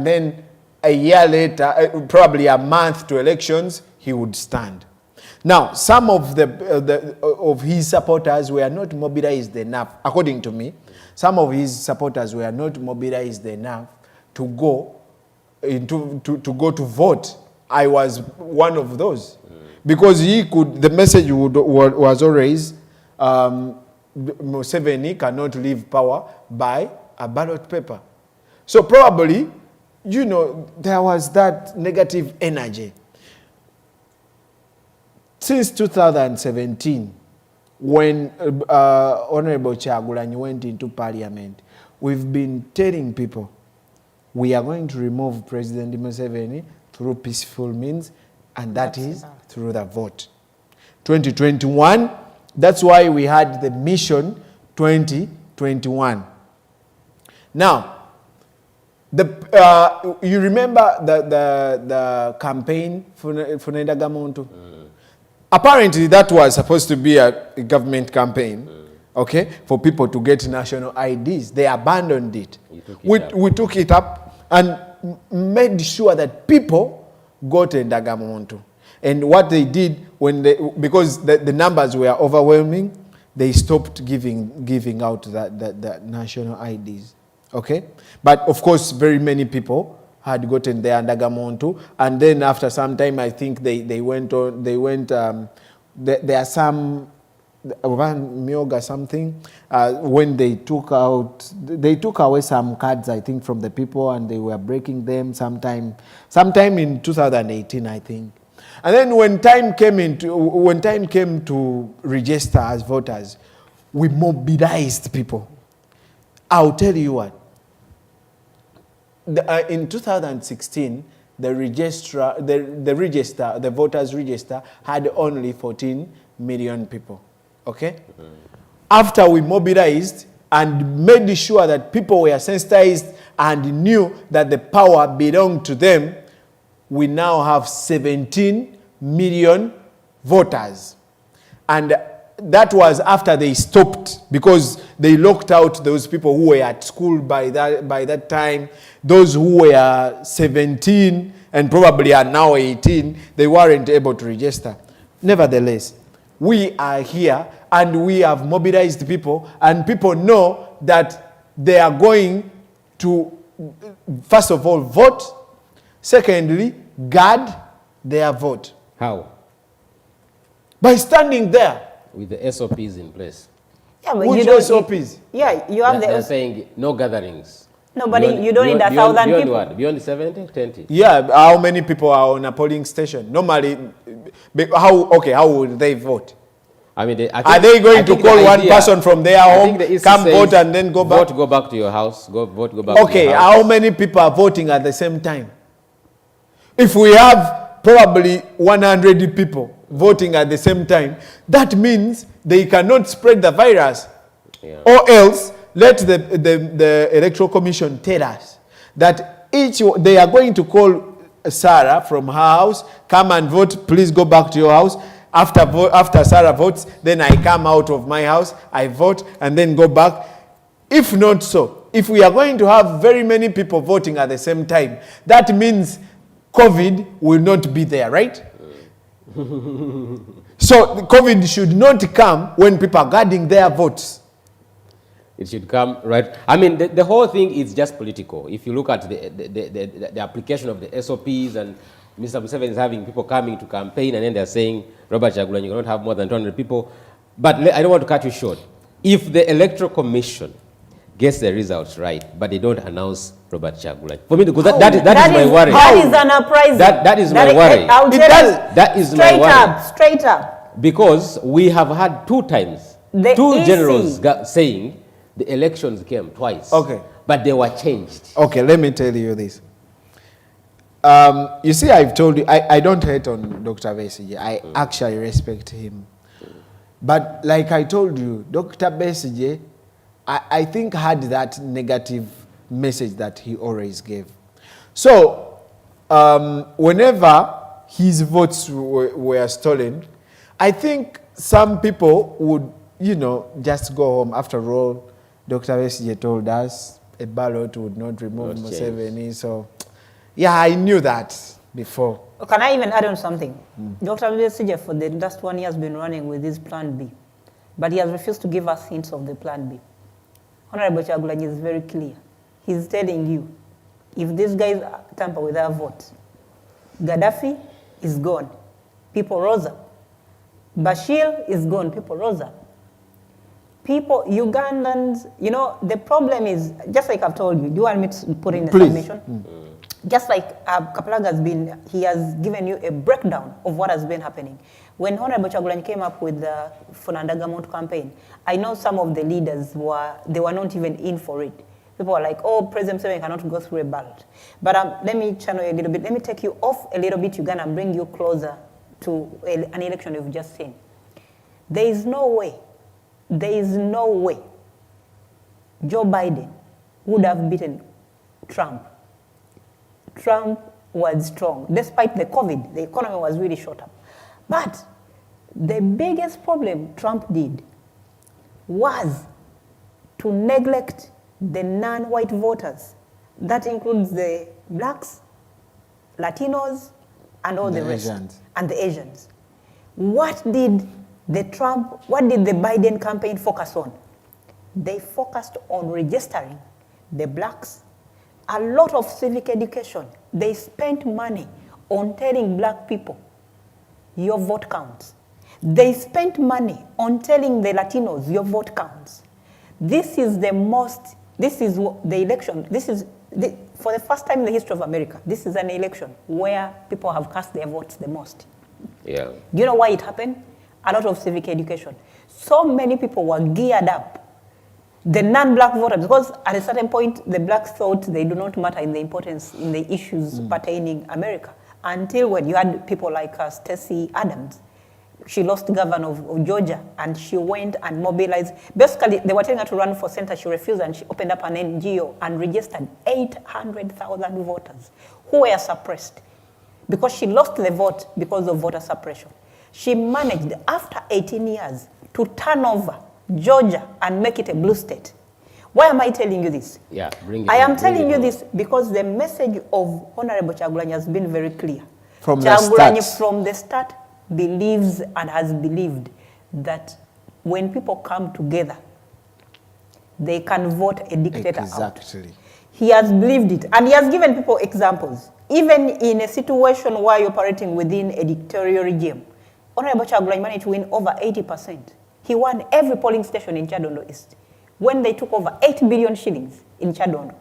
then a year later, probably a month to elections, he would stand. Now, some of of his supporters were not mobilized enough, according to me. Some of his supporters were not mobilized enough to go to vote. I was one of those, because the message was always, Museveni cannot leave power by a ballot paper. So probably, you know, there was that negative energy. Since 2017, when Honorable Kyagulanyi went into parliament, we've been telling people we are going to remove President Museveni through peaceful means, and that is through the vote. 2021, that's why we had the mission 2021. Now, you remember the campaign for Ndagamuntu? Apparently, that was supposed to be a government campaign, okay, for people to get national IDs. They abandoned it. We took it up and made sure that people got Ndagamuntu. And what they did, because the numbers were overwhelming, they stopped giving out the national IDs. Okay, but of course, very many people had gotten their Ndagamuntu, and then after some time, I think they went on. There are some Myoga something when they took away some cards, I think, from the people, and they were breaking them sometime in 2018, I think. And then when time came to register as voters, we mobilized people. I'll tell you what. In 2016, the voters register had only 14 million people. Okay? After we mobilized and made sure that people were sensitized and knew that the power belonged to them, we now have 17 million voters. And that was after they stopped, because they locked out those people who were at school by that time. Those who were 17 and probably are now 18, they weren't able to register. Nevertheless, we are here and we have mobilized people, and people know that they are going to, first of all, vote. Secondly, guard their vote. How? By standing there. With the SOPs in place. Yeah, but which you don't. SOPs? Yeah, you have They're saying no gatherings. No, but you don't need 1,000 people. Beyond what? Beyond 70, 20? Yeah, how many people are on a polling station? Normally, how would they vote? I mean, are they going to call one person from their home, come vote and then go back? Vote, go back to your house. Go back to your house. Okay, how many people are voting at the same time? If we have probably 100 people voting at the same time, that means they cannot spread the virus. Yeah. Or else, let the Electoral Commission tell us that they are going to call Sarah from her house, come and vote, please go back to your house. After Sarah votes, then I come out of my house, I vote, and then go back. If not so, if we are going to have very many people voting at the same time, that means COVID will not be there, right? So COVID should not come when people are guarding their votes. It should come, right? I mean, the whole thing is just political. If you look at the application of the SOPs, and Mr. Museveni is having people coming to campaign, and then they're saying, Robert Kyagulanyi, you cannot have more than 200 people. But I don't want to cut you short. If the Electoral Commission gets the results right, but they don't announce Robert Kyagulanyi, for me, because that is my worry. That is an uprising. That is my worry. I'll tell you. That is my worry. Straight up. Because we have had 2 times The two EC generals saying the elections came twice. Okay. But they were changed. Okay, let me tell you this. You see, I've told you, I don't hate on Dr. Besigye. I actually respect him. But like I told you, Dr. Besigye, I think had that negative message that he always gave. So, whenever his votes were stolen, I think some people would, you know, just go home. After all, Dr. Besigye told us a ballot would not remove Museveni. So, yeah, I knew that before. Can I even add on something? Dr. Besigye for the last 1 year has been running with his plan B, but he has refused to give us hints of the plan B. Honorable Kyagulanyi is very clear. He's telling you, if these guys tamper with our votes, Gaddafi is gone, people rose up. Bashir is gone, people rose up. People, Ugandans, you know, the problem is, just like I've told you, do you want me to put in the submission? Just like Kapalaga has been, he has given you a breakdown of what has been happening. When Honorable Kyagulanyi came up with the Funandagamonto campaign, I know some of the leaders were not even in for it. People were like, oh, President Museveni cannot go through a ballot. But let me channel you a little bit. Let me take you off a little bit, Uganda, and bring you closer to an election you've just seen. There is no way Joe Biden would have beaten Trump. Trump was strong. Despite the COVID, the economy was really shot up. But the biggest problem Trump did was to neglect the non-white voters. That includes the blacks, Latinos, and all the rest. Asians. And the Asians. What did the Biden campaign focus on? They focused on registering the blacks, a lot of civic education. They spent money on telling black people, your vote counts. They spent money on telling the Latinos, your vote counts. This is the election, for the first time in the history of America, this is an election where people have cast their votes the most. Yeah. Do you know why it happened? A lot of civic education. So many people were geared up. The non-black voters, because at a certain point, the blacks thought they do not matter in the importance, in the issues pertaining America. Until when you had people like Stacey Adams. She lost governor of Georgia, and she went and mobilized. Basically, they were telling her to run for center. She refused, and she opened up an NGO and registered 800,000 voters who were suppressed because she lost the vote because of voter suppression. She managed, after 18 years, to turn over Georgia and make it a blue state. Why am I telling you this? Yeah, I am telling you this because the message of Honorable Kyagulanyi has been very clear. From the start, believes and has believed that when people come together, they can vote a dictator out. He has believed it, and he has given people examples. Even in a situation where you're operating within a dictatorial regime, Honorable Kyagulanyi managed to win over 80%. He won every polling station in Kyadondo East when they took over 8 billion shillings in Kyadondo.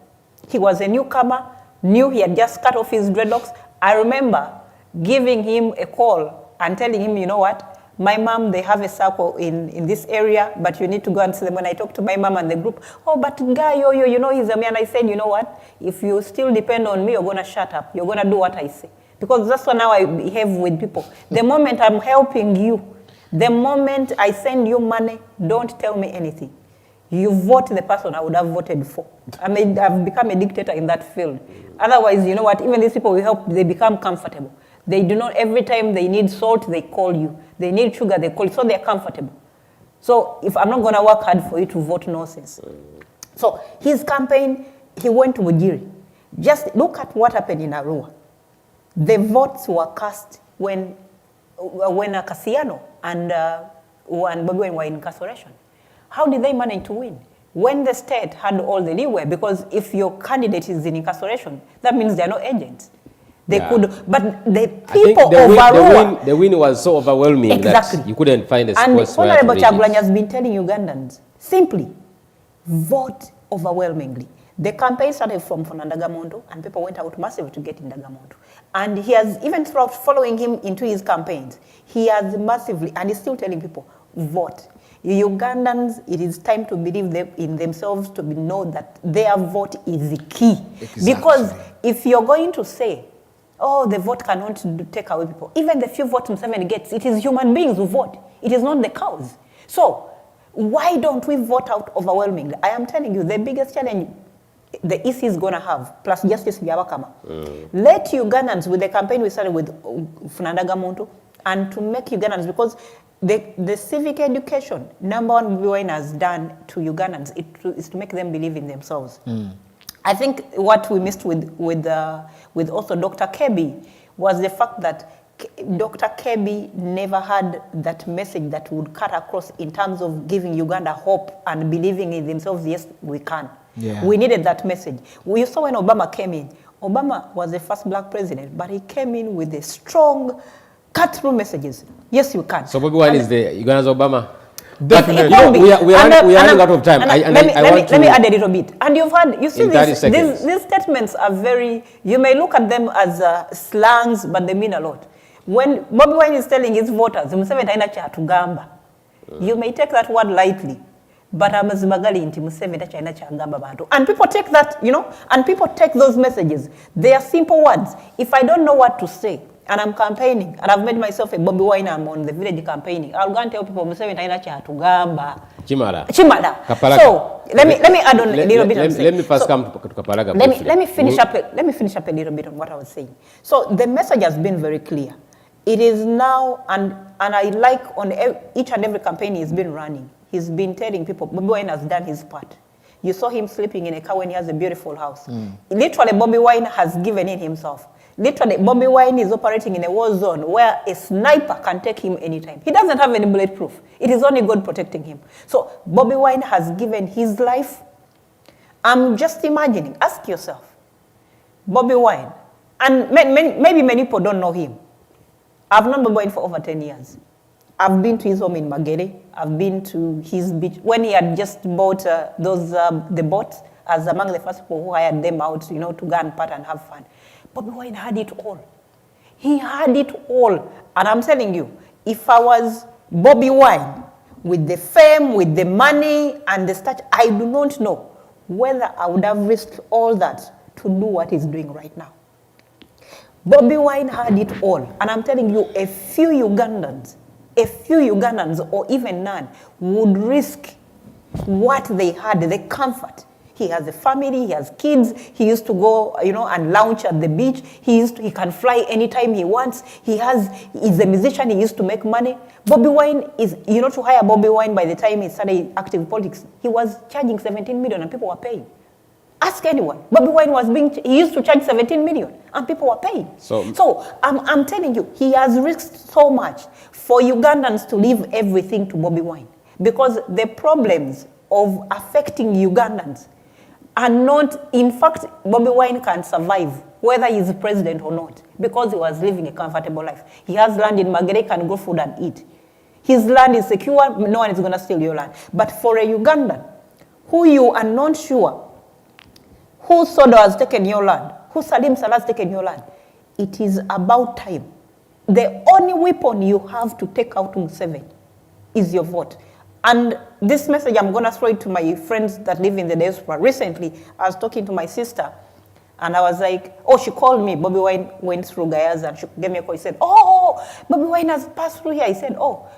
He was a newcomer, knew he had just cut off his dreadlocks. I remember giving him a call and telling him, you know what, my mom, they have a circle in this area, but you need to go and see them. When I talked to my mom and the group, oh, but guy, you know he's a man. I said, you know what, if you still depend on me, you're going to shut up. You're going to do what I say. Because that's how I behave with people. The moment I'm helping you, the moment I send you money, don't tell me anything. You vote the person I would have voted for. I mean, I've become a dictator in that field. Otherwise, you know what, even these people we help, they become comfortable. They do not, every time they need salt, they call you. They need sugar, they call you. So they're comfortable. So if I'm not going to work hard for you to vote nonsense. So his campaign, he went to Wajiri. Just look at what happened in Arua. The votes were cast when Cassiano and Bobi Wine were in incarceration. How did they manage to win? When the state had all the leeway, because if your candidate is in incarceration, that means there are no agents. They could, but the people of Arua... The win was so overwhelming that you couldn't find a space where to Honorable Kyagulanyi has been telling Ugandans, simply vote overwhelmingly. The campaign started from Ndagamondo, and people went out massively to get in Ndagamondo. And he has, even throughout following him into his campaigns, he has massively, and he's still telling people, vote. Ugandans, it is time to believe in themselves, to know that their vote is key. Exactly. Because if you're going to say, oh, the vote cannot take away people, even the few votes Museveni gets, it is human beings who vote. It is not the cows. So why don't we vote out overwhelmingly? I am telling you, the biggest challenge the EC is going to have, plus Justice Byabakama. Let Ugandans, with the campaign we started with Funandaga Muntu, and to make Ugandans, because the civic education, number one Bobi Wine has done to Ugandans is to make them believe in themselves. I think what we missed with also Dr. Kebi was the fact that Dr. Kebi never had that message that would cut across in terms of giving Uganda hope and believing in themselves, yes, we can. Yeah. We needed that message. We saw when Obama came in. Obama was the first black president, but he came in with a strong cut-through messages. Yes, you can. So Bobi Wine is the Uganda's Obama? Definitely. We are running out of time. Let me add a little bit. And you see these statements are very, you may look at them as slangs, but they mean a lot. When Bobi Wine is telling his voters, Museveni taina cha tugamba, you may take that word lightly, but amazimagali inti Museveni taina cha ngamba bantu. And people take that, and people take those messages. They are simple words. If I don't know what to say, and I'm campaigning, and I've made myself a Bobi Wine, I'm on the village campaigning, I'll go and tell people, Museveni taina cha tugamba. Chimala. So let me add on a little bit. Let me first come to Kapalaga. Let me finish up a little bit on what I was saying. So the message has been very clear. It is now, and I like on each and every campaign he's been running, he's been telling people, Bobi Wine has done his part. You saw him sleeping in a car when he has a beautiful house. Literally, Bobi Wine has given in himself. Literally, Bobi Wine is operating in a war zone where a sniper can take him anytime. He doesn't have any bulletproof. It is only God protecting him. So Bobi Wine has given his life. I'm just imagining, ask yourself, Bobi Wine, and maybe many people don't know him. I've known Bobi Wine for over 10 years. I've been to his home in Magere. I've been to his beach. When he had just bought the boats, as among the first people who hired them out, to go and part and have fun. Bobi Wine had it all. He had it all. And I'm telling you, if I was Bobi Wine, with the fame, with the money, and the stature, I do not know whether I would have risked all that to do what he's doing right now. Bobi Wine had it all. And I'm telling you, a few Ugandans, or even none, would risk what they had, the comfort. He has a family, he has kids, he used to go, and lounge at the beach. He can fly anytime he wants. He's a musician, he used to make money. Bobi Wine is, to hire Bobi Wine by the time he started active politics, he was charging 17 million and people were paying. Ask anyone. Bobi Wine he used to charge 17 million and people were paying. So I'm telling you, he has risked so much for Ugandans to leave everything to Bobi Wine. Because the problems of affecting Ugandans are not, in fact, Bobi Wine can survive, whether he's president or not, because he was living a comfortable life. He has land in Magere, can grow food and eat. His land is secure, no one is going to steal your land. But for a Ugandan, who you are not sure, who Sodo has taken your land, who Salim Salah has taken your land, it is about time. The only weapon you have to take out Museveni is your vote. And this message, I'm going to throw it to my friends that live in the diaspora. Recently, I was talking to my sister, and I was like, she called me. Bobi Wine went through Gayaza, and she gave me a call. She said, Bobi Wine has passed through here. I said,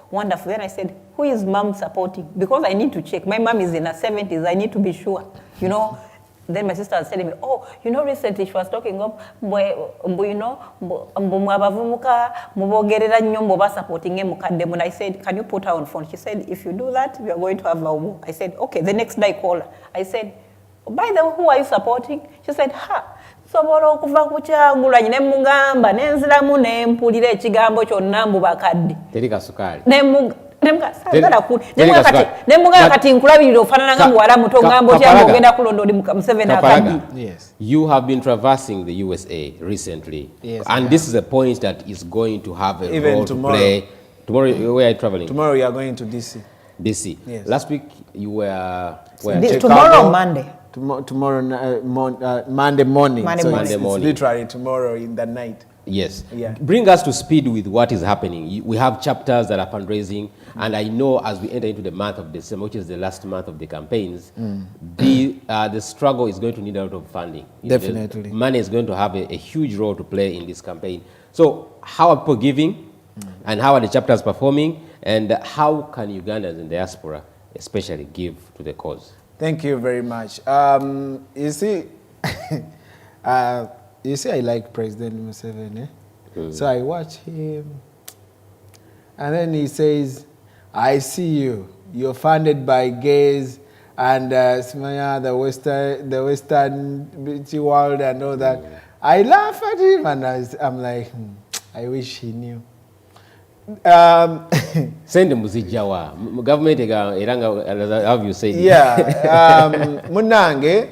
wonderful. Then I said, who is mom supporting? Because I need to check. My mom is in her 70s. I need to be sure, Then my sister was telling me, recently she was talking of, and I said, can you put her on phone? She said, if you do that, we are going to have a. I said, okay. The next day I called her. I said, by the way, who are you supporting? She said, sobola okuva ku kyangulanye ne mugamba nenziramu ne mpulira ekigambo kyonna mbu bakadde. Teri kasukali. Yes. You have been traversing the USA recently. Yes, and this is a point that is going to have a role to play. Tomorrow, where are you traveling? Tomorrow we are going to DC. DC. Yes. Last week you were tomorrow or Monday? Tomorrow Monday morning. Monday morning. It's literally tomorrow in the night. Yes. Yeah. Bring us to speed with what is happening. We have chapters that are fundraising, and I know as we enter into the month of December, which is the last month of the campaigns, the struggle is going to need a lot of funding. Definitely. Money is going to have a huge role to play in this campaign. So how are people giving, and how are the chapters performing, and how can Ugandans in diaspora especially give to the cause? Thank you very much. You see, I like President Museveni. So I watch him, and then he says, "I see you. You're funded by gays and the Western beauty world and all that." I laugh at him, and I'm like, I wish he knew. Send muzijawa government have you said? Yeah, munange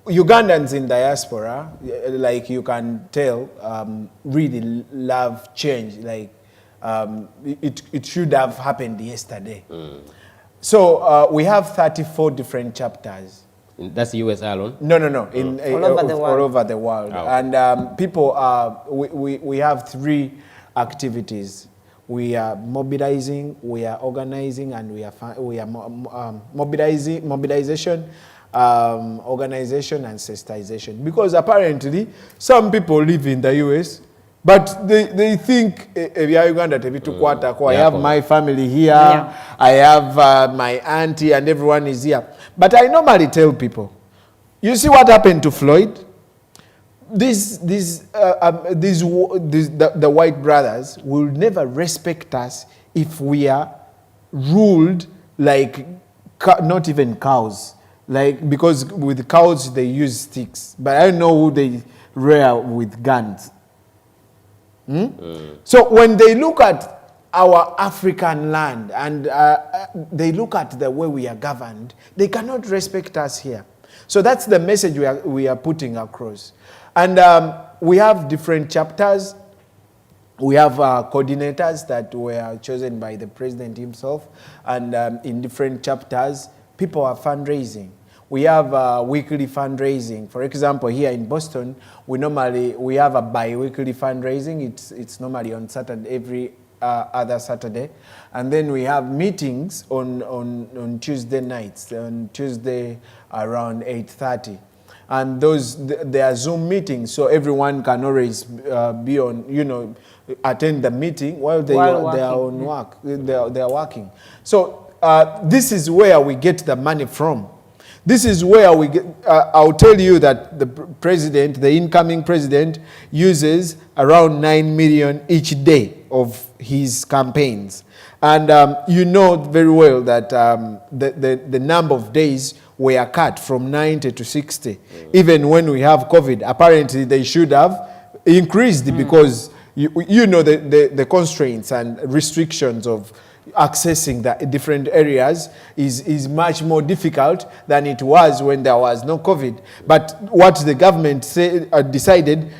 Ugandans in diaspora, like you can tell, really love change. Like it should have happened yesterday. So we have 34 different chapters. That's the US alone? No. All over the world. Oh. And people are, we have 3 activities. We are mobilizing, we are organizing, and we are mobilization, organization, and sensitization. Because apparently, some people live in the US, but they think, I have my family here, I have my auntie, and everyone is here. But I normally tell people, you see what happened to Floyd? The white brothers will never respect us if we are ruled like not even cows. Like, because with cows they use sticks, but I don't know who they rear with guns. So when they look at our African land and they look at the way we are governed, they cannot respect us here. So that's the message we are putting across. And we have different chapters. We have coordinators that were chosen by the president himself. And in different chapters, people are fundraising. We have weekly fundraising. For example, here in Boston, we have a bi-weekly fundraising. It's normally on Saturday, every other Saturday. And then we have meetings on Tuesday nights, on Tuesday around 8:30. And they are Zoom meetings, so everyone can always be on, attend the meeting while they are on work. They are working. So this is where we get the money from. This is where we get. I'll tell you that the incoming president, uses around 9 million each day of his campaigns, and you know very well that the number of days were cut from 90 to 60. Even when we have COVID, apparently they should have increased because you know the constraints and restrictions of accessing the different areas is much more difficult than it was when there was no COVID. But what the government decided,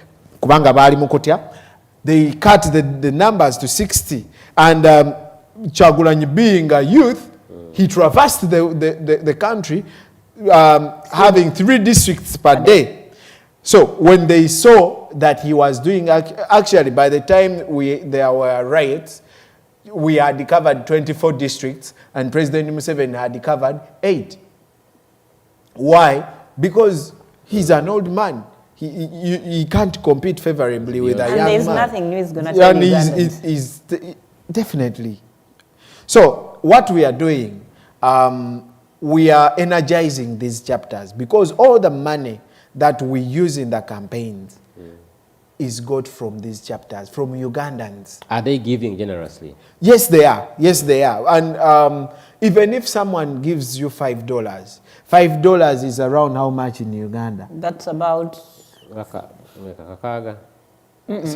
they cut the numbers to 60. And Chagulanyi, being a youth, he traversed the country, having 3 districts per day. So when they saw that he was doing, actually by the time there were riots, we had covered 24 districts, and President Museveni had covered 8. Why? Because he's an old man. He can't compete favorably with a young man. And there's nothing new he's going to tell you. Definitely. So what we are doing, we are energizing these chapters, because all the money that we use in the campaigns is got from these chapters, from Ugandans. Are they giving generously? Yes, they are. Yes, they are. And even if someone gives you $5, $5 is around how much in Uganda? That's about... $1 is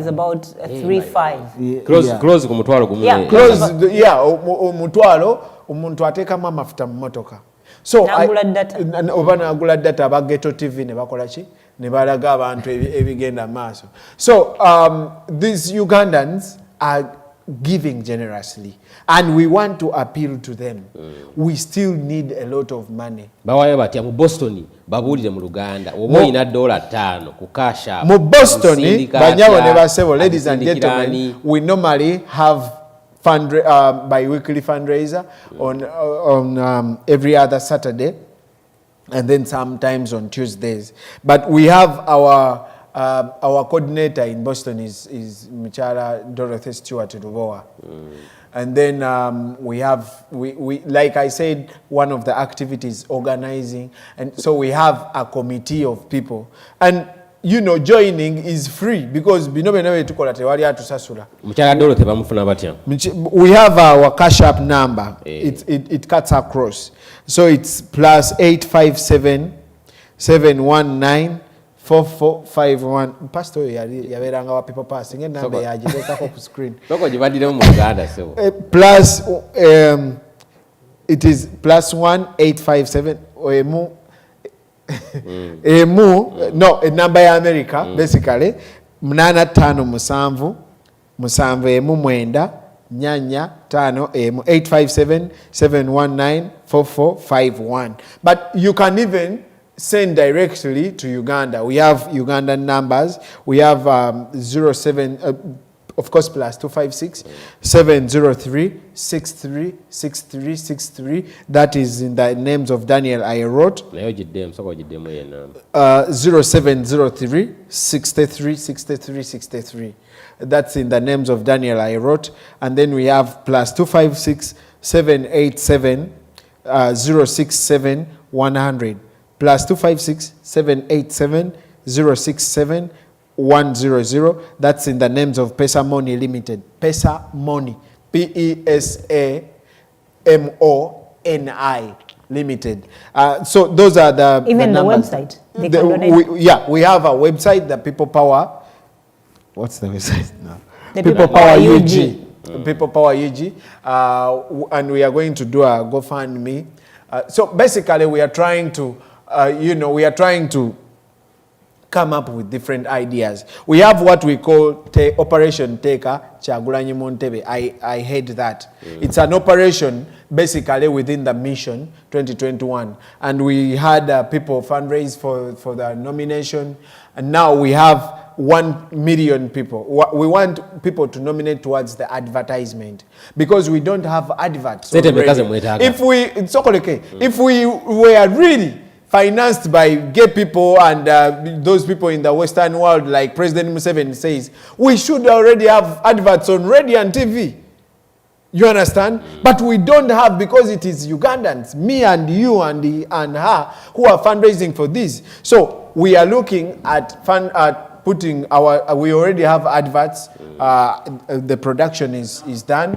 about 3.5. Close kumutwalo. Yeah. Close, omutwalo omuntu atekamu amafuta mu motoka. So oba nagula data aba Ghetto TV ne bakola ki? Ne balaga abantu ebigenda maaso. So these Ugandans are giving generously, and we want to appeal to them. We still need a lot of money. Bawayo batya mu Boston babulire mu Luganda oba ina $5 ku cash app. Mu Boston banyawo ne basebo, ladies and gentlemen, we normally have bi-weekly fundraiser on every other Saturday, and then sometimes on Tuesdays. But we have our coordinator in Boston is Michala Dorothy Stewart Rubowa. And then we like I said, one of the activities organizing, and so we have a committee of people, and you know, joining is free because we have our cash app number. It cuts across, so it's +857 719 4451. Pastor yaberanga wa people passing and number yajibeka ku screen. Plus it is +1857 emu no, a number ya America basically 8557 nyanya 857 719 4451. But you can even send directly to Uganda. We have Ugandan numbers. We have 07 of course +256 703 63 63 63. That is in the names of Daniel I wrote. 0703 63 63 63. That's in the names of Daniel I wrote. And then we have +256 787 067 100. +256 787 067 100. That's in the names of Pesa Money Limited. Pesa Money, PESAMONI Limited. So those are the even the website. We have a website, the People Power. What's the website now? The People Power UG. People Power UG, and we are going to do a GoFundMe. So basically, we are trying to. We are trying to come up with different ideas. We have what we call Operation Teka Kyagulanyi Muntebe. I hate that. It's an operation basically within the mission 2021. And we had people fundraise for the nomination. And now we have 1 million people. We want people to nominate towards the advertisement because we don't have adverts. If we were really financed by gay people and those people in the Western world, like President Museveni says, we should already have adverts on radio and TV. You understand? But we don't have, because it is Ugandans, me and you and her, who are fundraising for this. So we are looking at putting we already have adverts. The production is done.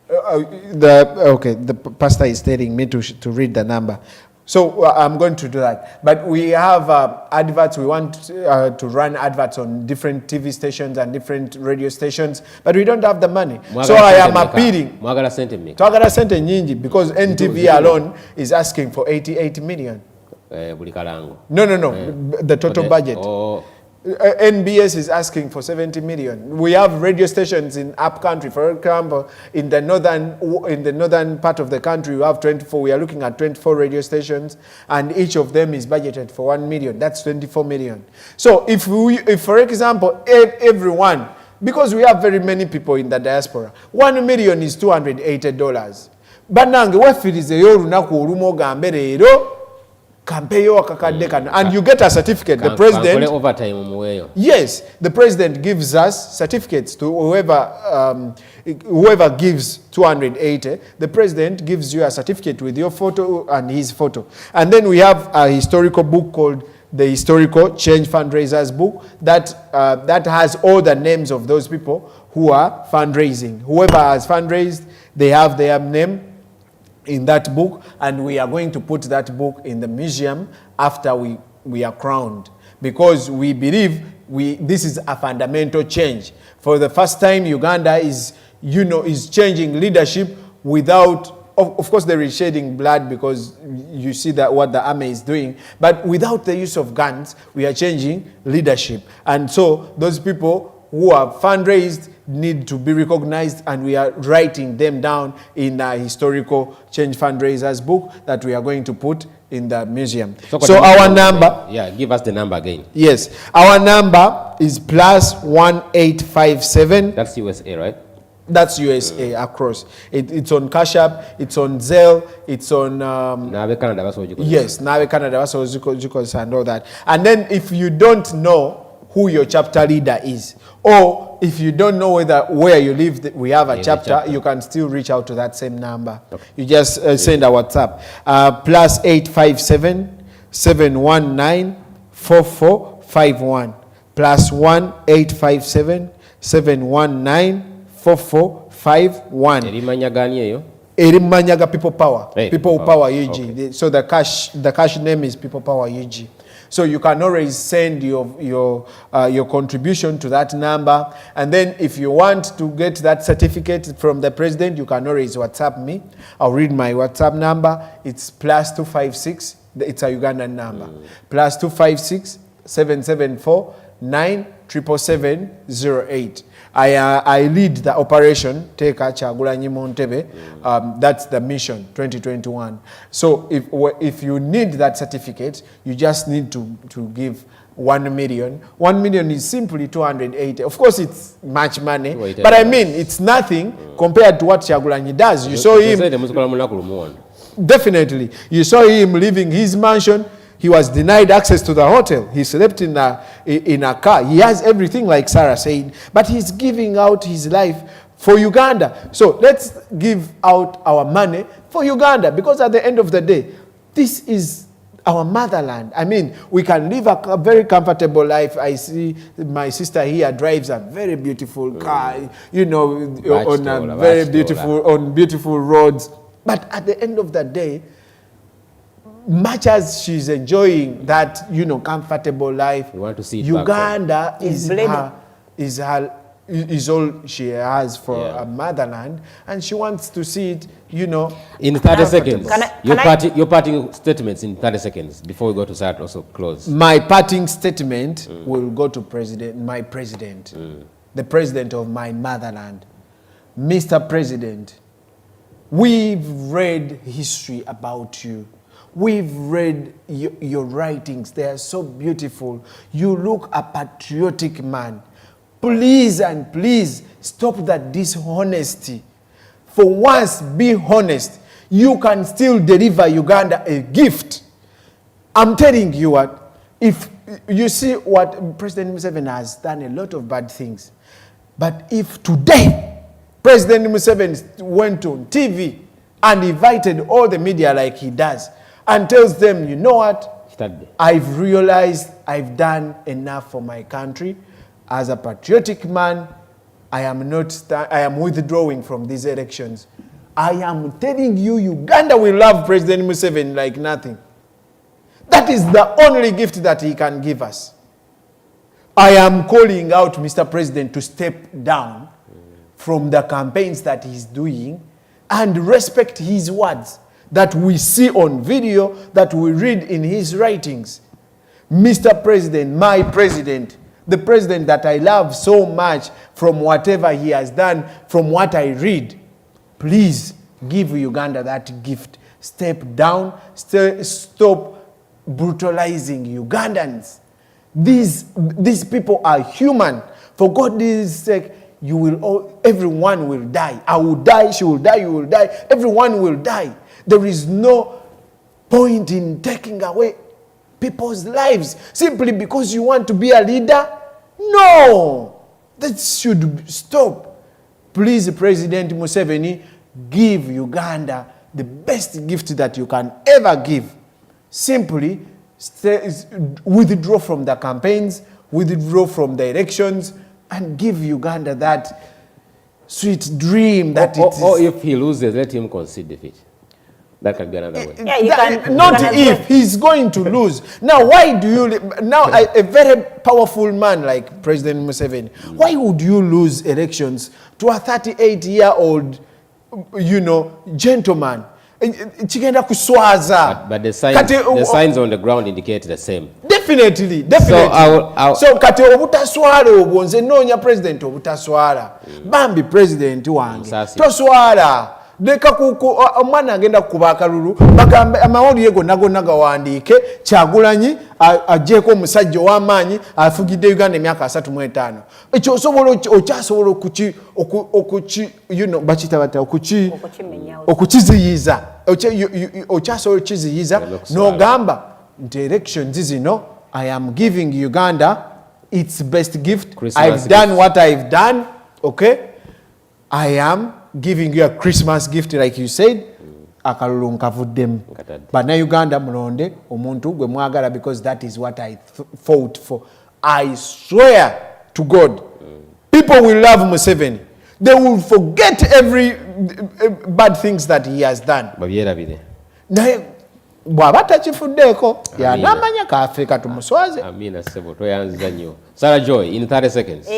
The pastor is telling me to read the number. So I'm going to do that. But we have adverts. We want to run adverts on different TV stations and different radio stations. But we don't have the money. So I am appealing. Because NTV alone is asking for 88 million. No. The total budget. NBS is asking for 70 million. We have radio stations in up country. For example, in the northern part of the country, we have 24. We are looking at 24 radio stations, and each of them is budgeted for 1 million. That's 24 million. So if for example, everyone, because we have very many people in the diaspora, 1 million is $280. But nange wefirize yo lunaku olumo gambe leero and you get a certificate. The president, yes, the president gives us certificates to whoever gives 280. The president gives you a certificate with your photo and his photo. And then we have a historical book called the Historical Change Fundraisers Book that has all the names of those people who are fundraising. Whoever has fundraised, they have their name in that book, and we are going to put that book in the museum after we are crowned, because we believe this is a fundamental change. For the first time, Uganda is changing leadership without, of course there is shedding blood because you see that what the army is doing, but without the use of guns, we are changing leadership. And so those people who have fundraised need to be recognized, and we are writing them down in a historical change fundraisers book that we are going to put in the museum. So our number, yeah, give us the number again. Yes, our number is +1857. That's USA, right? That's USA across. It's on Cash App, it's on Zelle, it's on Nabe Canada, that's what you call it. yes, Nabe Canada, that's what you call and all that. And then if you don't know who your chapter leader is, or if you don't know where you live, we have a chapter, you can still reach out to that same number. Okay. You just send a WhatsApp. +857 719 4451. +1857 719 4451. Erimanyaga People Power. Hey, People Power UG. Okay. So the cash name is People Power UG. So you can always send your contribution to that number, and then if you want to get that certificate from the president, you can always WhatsApp me. I'll read my WhatsApp number. It's +256. It's a Ugandan number. +256 774 97708. I lead the operation Teka Chagulanyi Montebe. That's the mission 2021. So if you need that certificate, you just need to give 1 million. 1 million is simply 280. Of course, it's much money, but I mean, it's nothing compared to what Chagulanyi does. You saw him. Definitely, you saw him leaving his mansion. He was denied access to the hotel. He slept in a car. He has everything, like Sarah said, but he's giving out his life for Uganda. So let's give out our money for Uganda, because at the end of the day, this is our motherland. I mean, we can live a very comfortable life. I see my sister here drives a very beautiful car, you know, on beautiful roads. But at the end of the day, much as she's enjoying that, you know, comfortable life, you want to see Uganda is all she has for a motherland, and she wants to see it, you know. In 30 seconds, your parting statements in 30 seconds before we go to start also close. My parting statement will go to my president, the president of my motherland. Mr. President, we've read history about you. We've read your writings. They are so beautiful. You look a patriotic man. Please and please stop that dishonesty. For once, be honest. You can still deliver Uganda a gift. I'm telling you what, if you see what President Museveni has done, a lot of bad things. But if today, President Museveni went on TV and invited all the media like he does, and tells them, you know what, I've realized I've done enough for my country. As a patriotic man, I am withdrawing from these elections. I am telling you, Uganda will love President Museveni like nothing. That is the only gift that he can give us. I am calling out Mr. President to step down from the campaigns that he's doing and respect his words that we see on video, that we read in his writings. Mr. President, my president, the president that I love so much, from whatever he has done, from what I read, please give Uganda that gift. Step down, stop brutalizing Ugandans. These people are human. For God's sake, everyone will die. I will die, she will die, you will die, everyone will die. There is no point in taking away people's lives simply because you want to be a leader. No, that should stop. Please, President Museveni, give Uganda the best gift that you can ever give. Simply withdraw from the campaigns, withdraw from the elections, and give Uganda that sweet dream that or if he loses, let him concede defeat. That can be another way. Yeah, if he's going to lose. Now, why do you... Now, a very powerful man like President Museveni, why would you lose elections to a 38-year-old, you know, gentleman? But the signs on the ground indicate the same. Definitely. Definitely. So kati obutaswala obwo nze noonya president obutaswala. Bambi president wange. Toswala. Leka omwana agenda kukuba akalulu bagambe amawulire gonna gawandiike Kyagulanyi ajjeeko omusajja ow'amaanyi afugidde Uganda emyaka 35. Ekyo okyasobola okukiziyiza okyasobola okukiziyiza n'ogamba nti elections zino I am giving Uganda its best gift. I've done what I've done, okay? I am giving you a Christmas gift, like you said. Akalulu nkavuddemu. Bannayuganda mulonde omuntu gwe mwagala, because that is what I fought for. I swear to God, people will love Museveni. They will forget every bad things that he has done. Naye bw'aba takifuddeeko y'anaamanya kaffe katumuswaze. Amina Sebo toyanziza nnyo. Sarah Joy, in 30 seconds.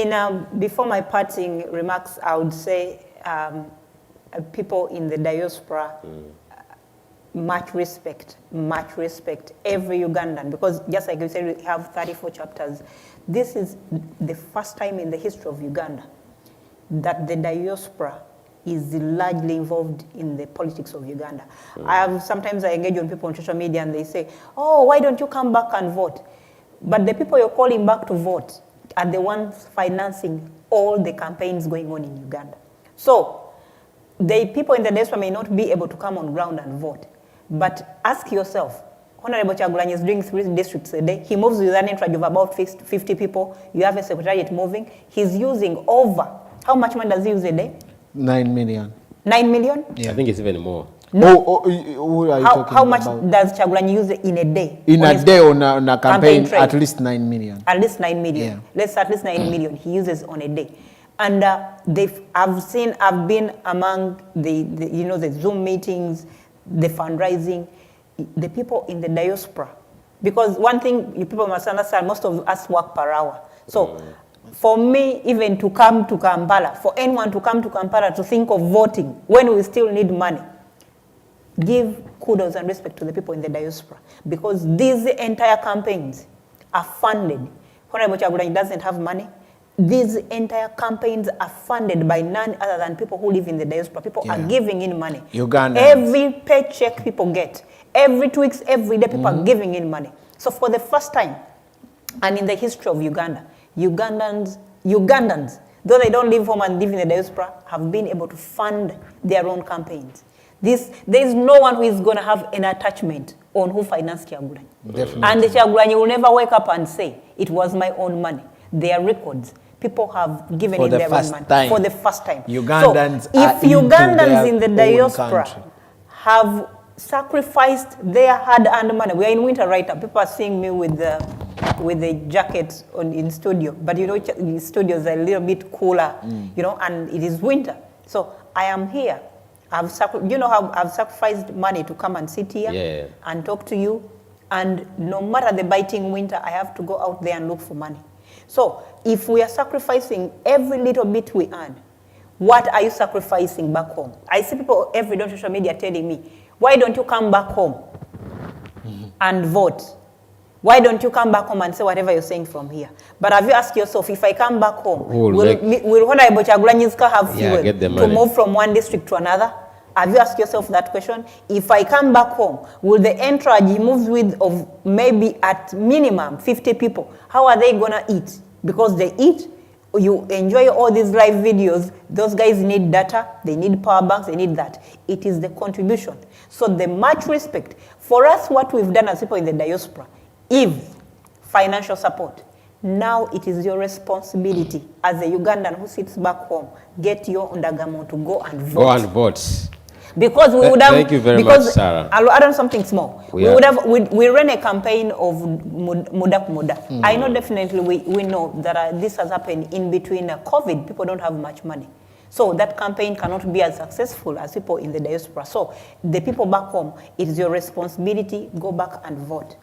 Before my parting remarks, I would say people in the diaspora, much respect, every Ugandan, because just like you said, we have 34 chapters. This is the first time in the history of Uganda that the diaspora is largely involved in the politics of Uganda. Sometimes I engage with people on social media and they say, oh, why don't you come back and vote? But the people you're calling back to vote are the ones financing all the campaigns going on in Uganda. So the people in the diaspora may not be able to come on ground and vote. But ask yourself, Honorable Kyagulanyi is doing 3 districts a day. He moves with an entourage of about 50 people. You have a secretariat moving. He's using over, how much money does he use a day? 9 million. 9 million? Yeah. I think it's even more. No. How much does Kyagulanyi use in a day? In a day on a campaign, at least 9 million. At least 9 million. Yeah. Let's say at least 9 million he uses on a day. And I've been among the Zoom meetings, the fundraising, the people in the diaspora. Because one thing people must understand, most of us work per hour. So for me, even to come to Kampala, for anyone to come to Kampala to think of voting when we still need money, give kudos and respect to the people in the diaspora. Because these entire campaigns are funded. Honorable Kyagulanyi doesn't have money. These entire campaigns are funded by none other than people who live in the diaspora. People are giving in money. Uganda. Every paycheck people get, every 2 weeks, every day, people are giving in money. So for the first time, and in the history of Uganda, Ugandans, though they don't live home and live in the diaspora, have been able to fund their own campaigns. There is no one who is going to have an attachment on who financed Kyagulanyi. Definitely. And the Kyagulanyi will never wake up and say, it was my own money. Their records, people have given in their own money for the first time. Ugandans, so if Ugandans in the diaspora have sacrificed their hard-earned money, we are in winter right now. People are seeing me with the jacket in studio, but the studios are a little bit cooler, and it is winter. So I am here. I've sacrificed money to come and sit here and talk to you, and no matter the biting winter, I have to go out there and look for money. So if we are sacrificing every little bit we earn, what are you sacrificing back home? I see people every day on social media telling me, why don't you come back home and vote? Why don't you come back home and say whatever you're saying from here? But have you asked yourself, if I come back home, will Honorable Kyagulanyi have fuel to move from one district to another? Have you asked yourself that question? If I come back home, will the entourage he moves with of maybe at minimum 50 people, how are they going to eat? Because they eat, you enjoy all these live videos, those guys need data, they need power banks, they need that. It is the contribution. So the much respect. For us, what we've done as people in the diaspora is financial support. Now it is your responsibility as a Ugandan who sits back home, get your Ndagamo to go and vote. Go and vote. Because we would have. Thank you very much, Sarah. I'll add on something small. We ran a campaign of Muda. I know definitely we know that this has happened in between COVID. People don't have much money. So that campaign cannot be as successful as people in the diaspora. So the people back home, it is your responsibility, go back and vote.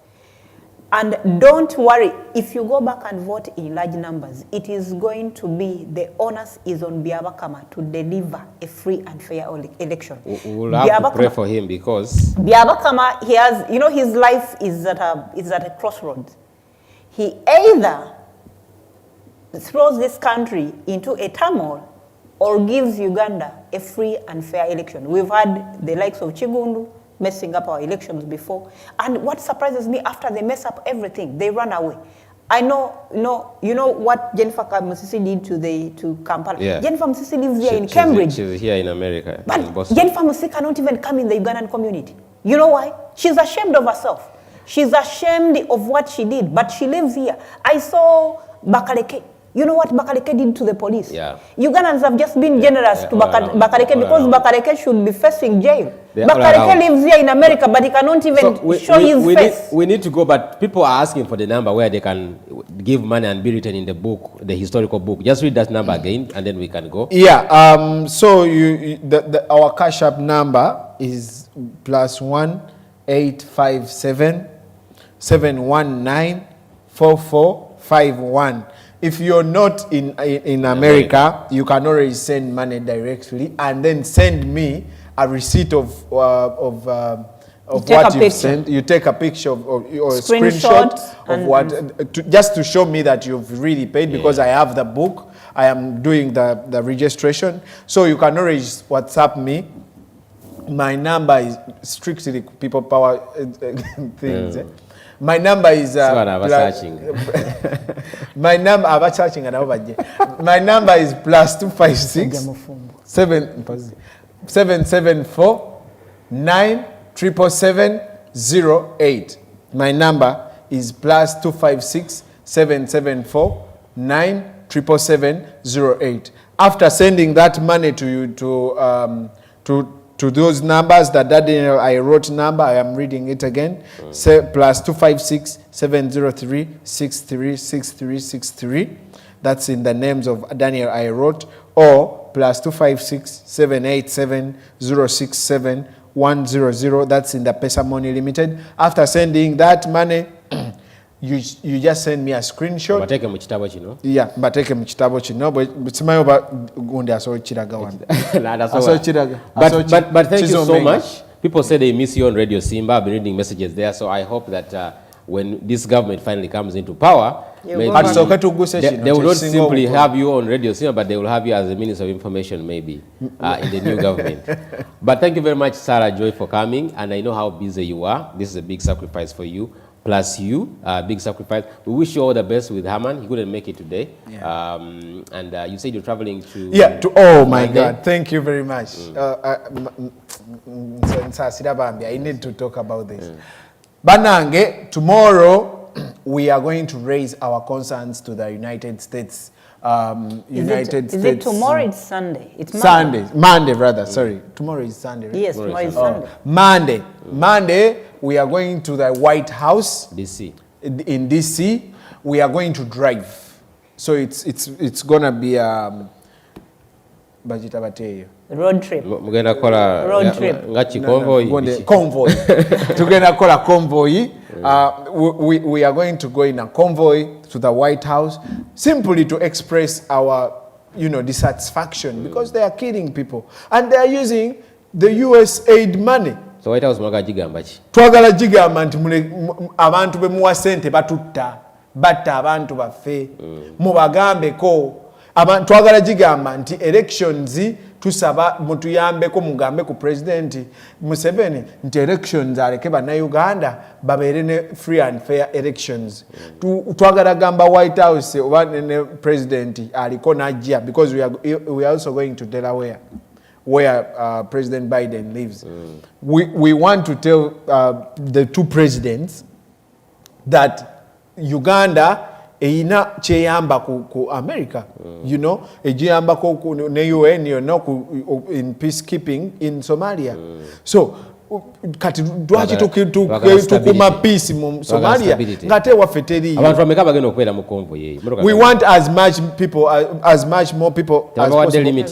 And don't worry, if you go back and vote in large numbers, it is going to be, the onus is on Byabakama to deliver a free and fair election. We'll have to pray for him because Byabakama, he has, his life is at a crossroads. he either throws this country into a turmoil or gives Uganda a free and fair election. We've had the likes of Chigundu messing up our elections before. And what surprises me, after they mess up everything, they run away. I know, you know what Jennifer Musisi did to Kampala? Yeah. Jennifer Musisi lives here in Cambridge. She's here in America, But in Boston. Jennifer Musisi cannot even come in the Ugandan community. You know why? She's ashamed of herself. She's ashamed of what she did, but she lives here. I saw Bakaleke. You know what Bakaleke did to the police? Yeah. Ugandans have just been generous to Bakaleke because Bakaleke should be facing jail. Bakaleke lives here in America, but he cannot even show his face. We need to go, but people are asking for the number where they can give money and be written in the book, the historical book. Just read that number again, and then we can go. Yeah. So our Cash App number is +1 857 719 4451. If you're not in America, you can always send money directly and then send me a receipt of what you've sent. You take a picture or a screenshot of what, just to show me that you've really paid, because I have the book. I am doing the registration. So you can always WhatsApp me. My number is strictly people power things. My number is my number my number is +256 774 977 08. My number is +256 774 977 08. After sending that money to you to those numbers, that Daniel I wrote number, I am reading it again. Say +256 703 636363. That's in the names of Daniel I wrote, or +256 787 067 100. That's in the Pesa Money Limited. After sending that money, you just send me a screenshot. Bateke mu kitabo kino. Yeah, bateke mu kitabo kino. But simayo gundi asochiraga wana. But thank you so much. People say they miss you on Radio Simba. I've been reading messages there, so I hope that when this government finally comes into power, maybe they will not simply have you on Radio Simba, but they will have you as a Minister of Information, maybe, in the new government. But thank you very much, Sarah Joy, for coming. And I know how busy you are. This is a big sacrifice for you. Plus you, big sacrifice. We wish you all the best with Herman. He couldn't make it today. Yeah. And you said you're traveling to... Yeah, oh my God, thank you very much. I need to talk about this. Banange, tomorrow we are going to raise our concerns to the United States. Is it tomorrow? It's Sunday. It's Monday. Monday rather, sorry. Tomorrow is Sunday, right? Yes, tomorrow is Sunday. Monday, we are going to the White House. DC. In DC, we are going to drive. So it's gonna be road trip. Road trip. Convoy. Tugenda kola convoy. We are going to go in a convoy to the White House simply to express our, dissatisfaction because they are killing people and they are using the US aid money. So White House mwaga jigamba chi? Twagala jigamba nti abantu bemuwa sente batutta batta abantu baffe mubagambeko. Twagala jigamba nti elections tusaba mutuyambeko mugambe ku President Museveni nti elections aleke bannayuganda babeere ne free and fair elections. Twagala gamba White House oba ne President aliko najja because we are also going to Delaware where President Biden lives. We want to tell the two presidents that Uganda eina cheyamba ku America, ejiyamba ku ne UN, in peacekeeping in Somalia. So kati dwachi tukuma peace mu Somalia ngate wafeteri abantu bameka bagenda okwera mu convoy yeyo. We want as much more people as possible.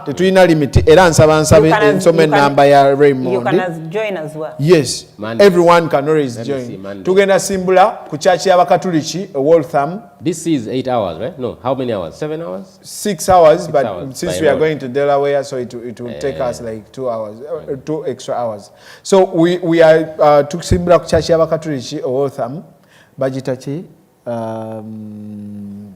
Tetulina limit era nsaba nsome namba ya Raymond. You can join as well. Yes, everyone can always join. Tugenda simbula ku church y'abakatuliki Waltham. This is 8 hours, right? No, how many hours? 7 hours? 6 hours, but since we are going to Delaware, so it will take us like 2 hours, 2 extra hours. So we are to simbula ku church y'abakatuliki Waltham. Bajitachi some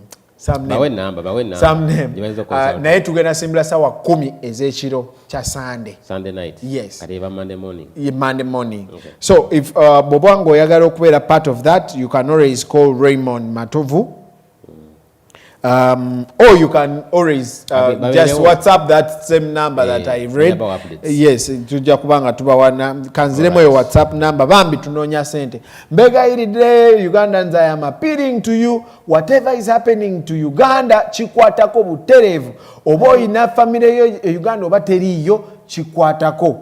Bawe name. number. Some name. Jimenzo consult. Naye tugenda simbula sawa 10 ez'ekiro kya Sunday. Sunday night. Yes. Kati eva Monday morning. Monday morning. Okay. So if Bobwango oyagala okubeera part of that, you can always call Raymond Matovu. Or you can always just WhatsApp that same number that I read. Yes, tujja kubanga tubawana kanziremo yo WhatsApp number bambi tunoonya sente. Mbegayiridde Ugandans, I am appealing to you, whatever is happening to Uganda chikwatako buterevu. Oba oyina family yo Uganda oba teriyo chikwatako.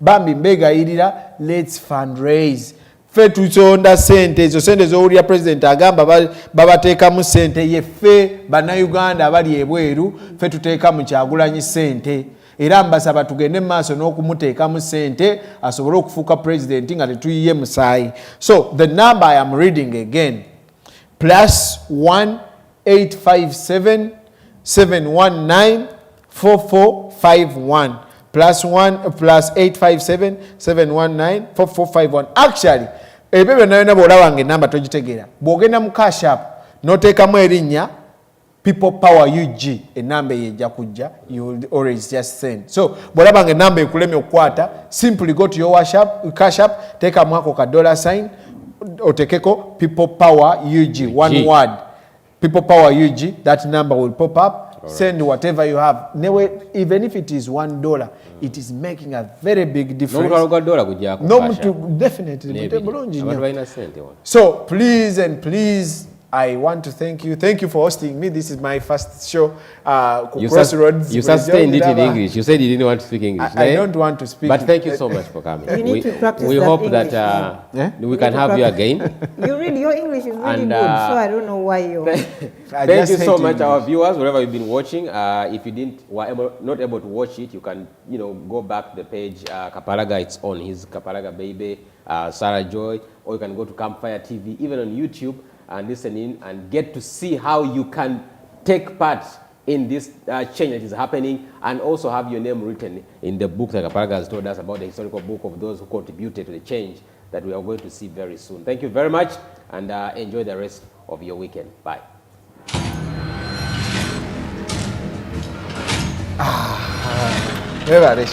Bambi mbegayirira, let's fundraise. Fe tuchonda sente ezo sente z'owulira president agamba babateekamu sente ye ffe bannayuganda abali ebweru ffe tuteekamu Kyagulanyi sente era mbasaba tugende maaso n'okumuteekamu sente asobole okufuuka president nga tetuyiye musaayi. So the number I am reading again, +1 857 719 4451. +857 719 4451. Actually, ebyo byonna bw'olabanga enamba togitegeera. Bw'ogenda mu Cash App n'oteekamu erinnya People Power UG, enamba ejja kujja, you will always just send. So bw'olabanga enamba ekulemye okukwata, simply go to your Cash App, teekamu ako ka $sign, otekeko People Power UG, one word. People Power UG, that number will pop up. Right. Send whatever you have. Even if it is $1, it is making a very big difference. Definitely. So please and please, I want to thank you. Thank you for hosting me. This is my first show. Crossroads. You sustained it in English. You said you didn't want to speak English. I don't want to speak. But thank you so much for coming. You need to practice we that hope English, that we can have you again. Your English is really good, so I don't know why you. Thank you so much, our viewers, wherever you've been watching. If you were not able to watch it, you can go back to the page Kapalaga. It's on his Kapalaga baby, Sarah Joy, or you can go to Campfire TV, even on YouTube, and listen in and get to see how you can take part in this change that is happening, and also have your name written in the book that Kapalaga has told us about, the historical book of those who contributed to the change that we are going to see very soon. Thank you very much, and enjoy the rest of your weekend. Bye. Very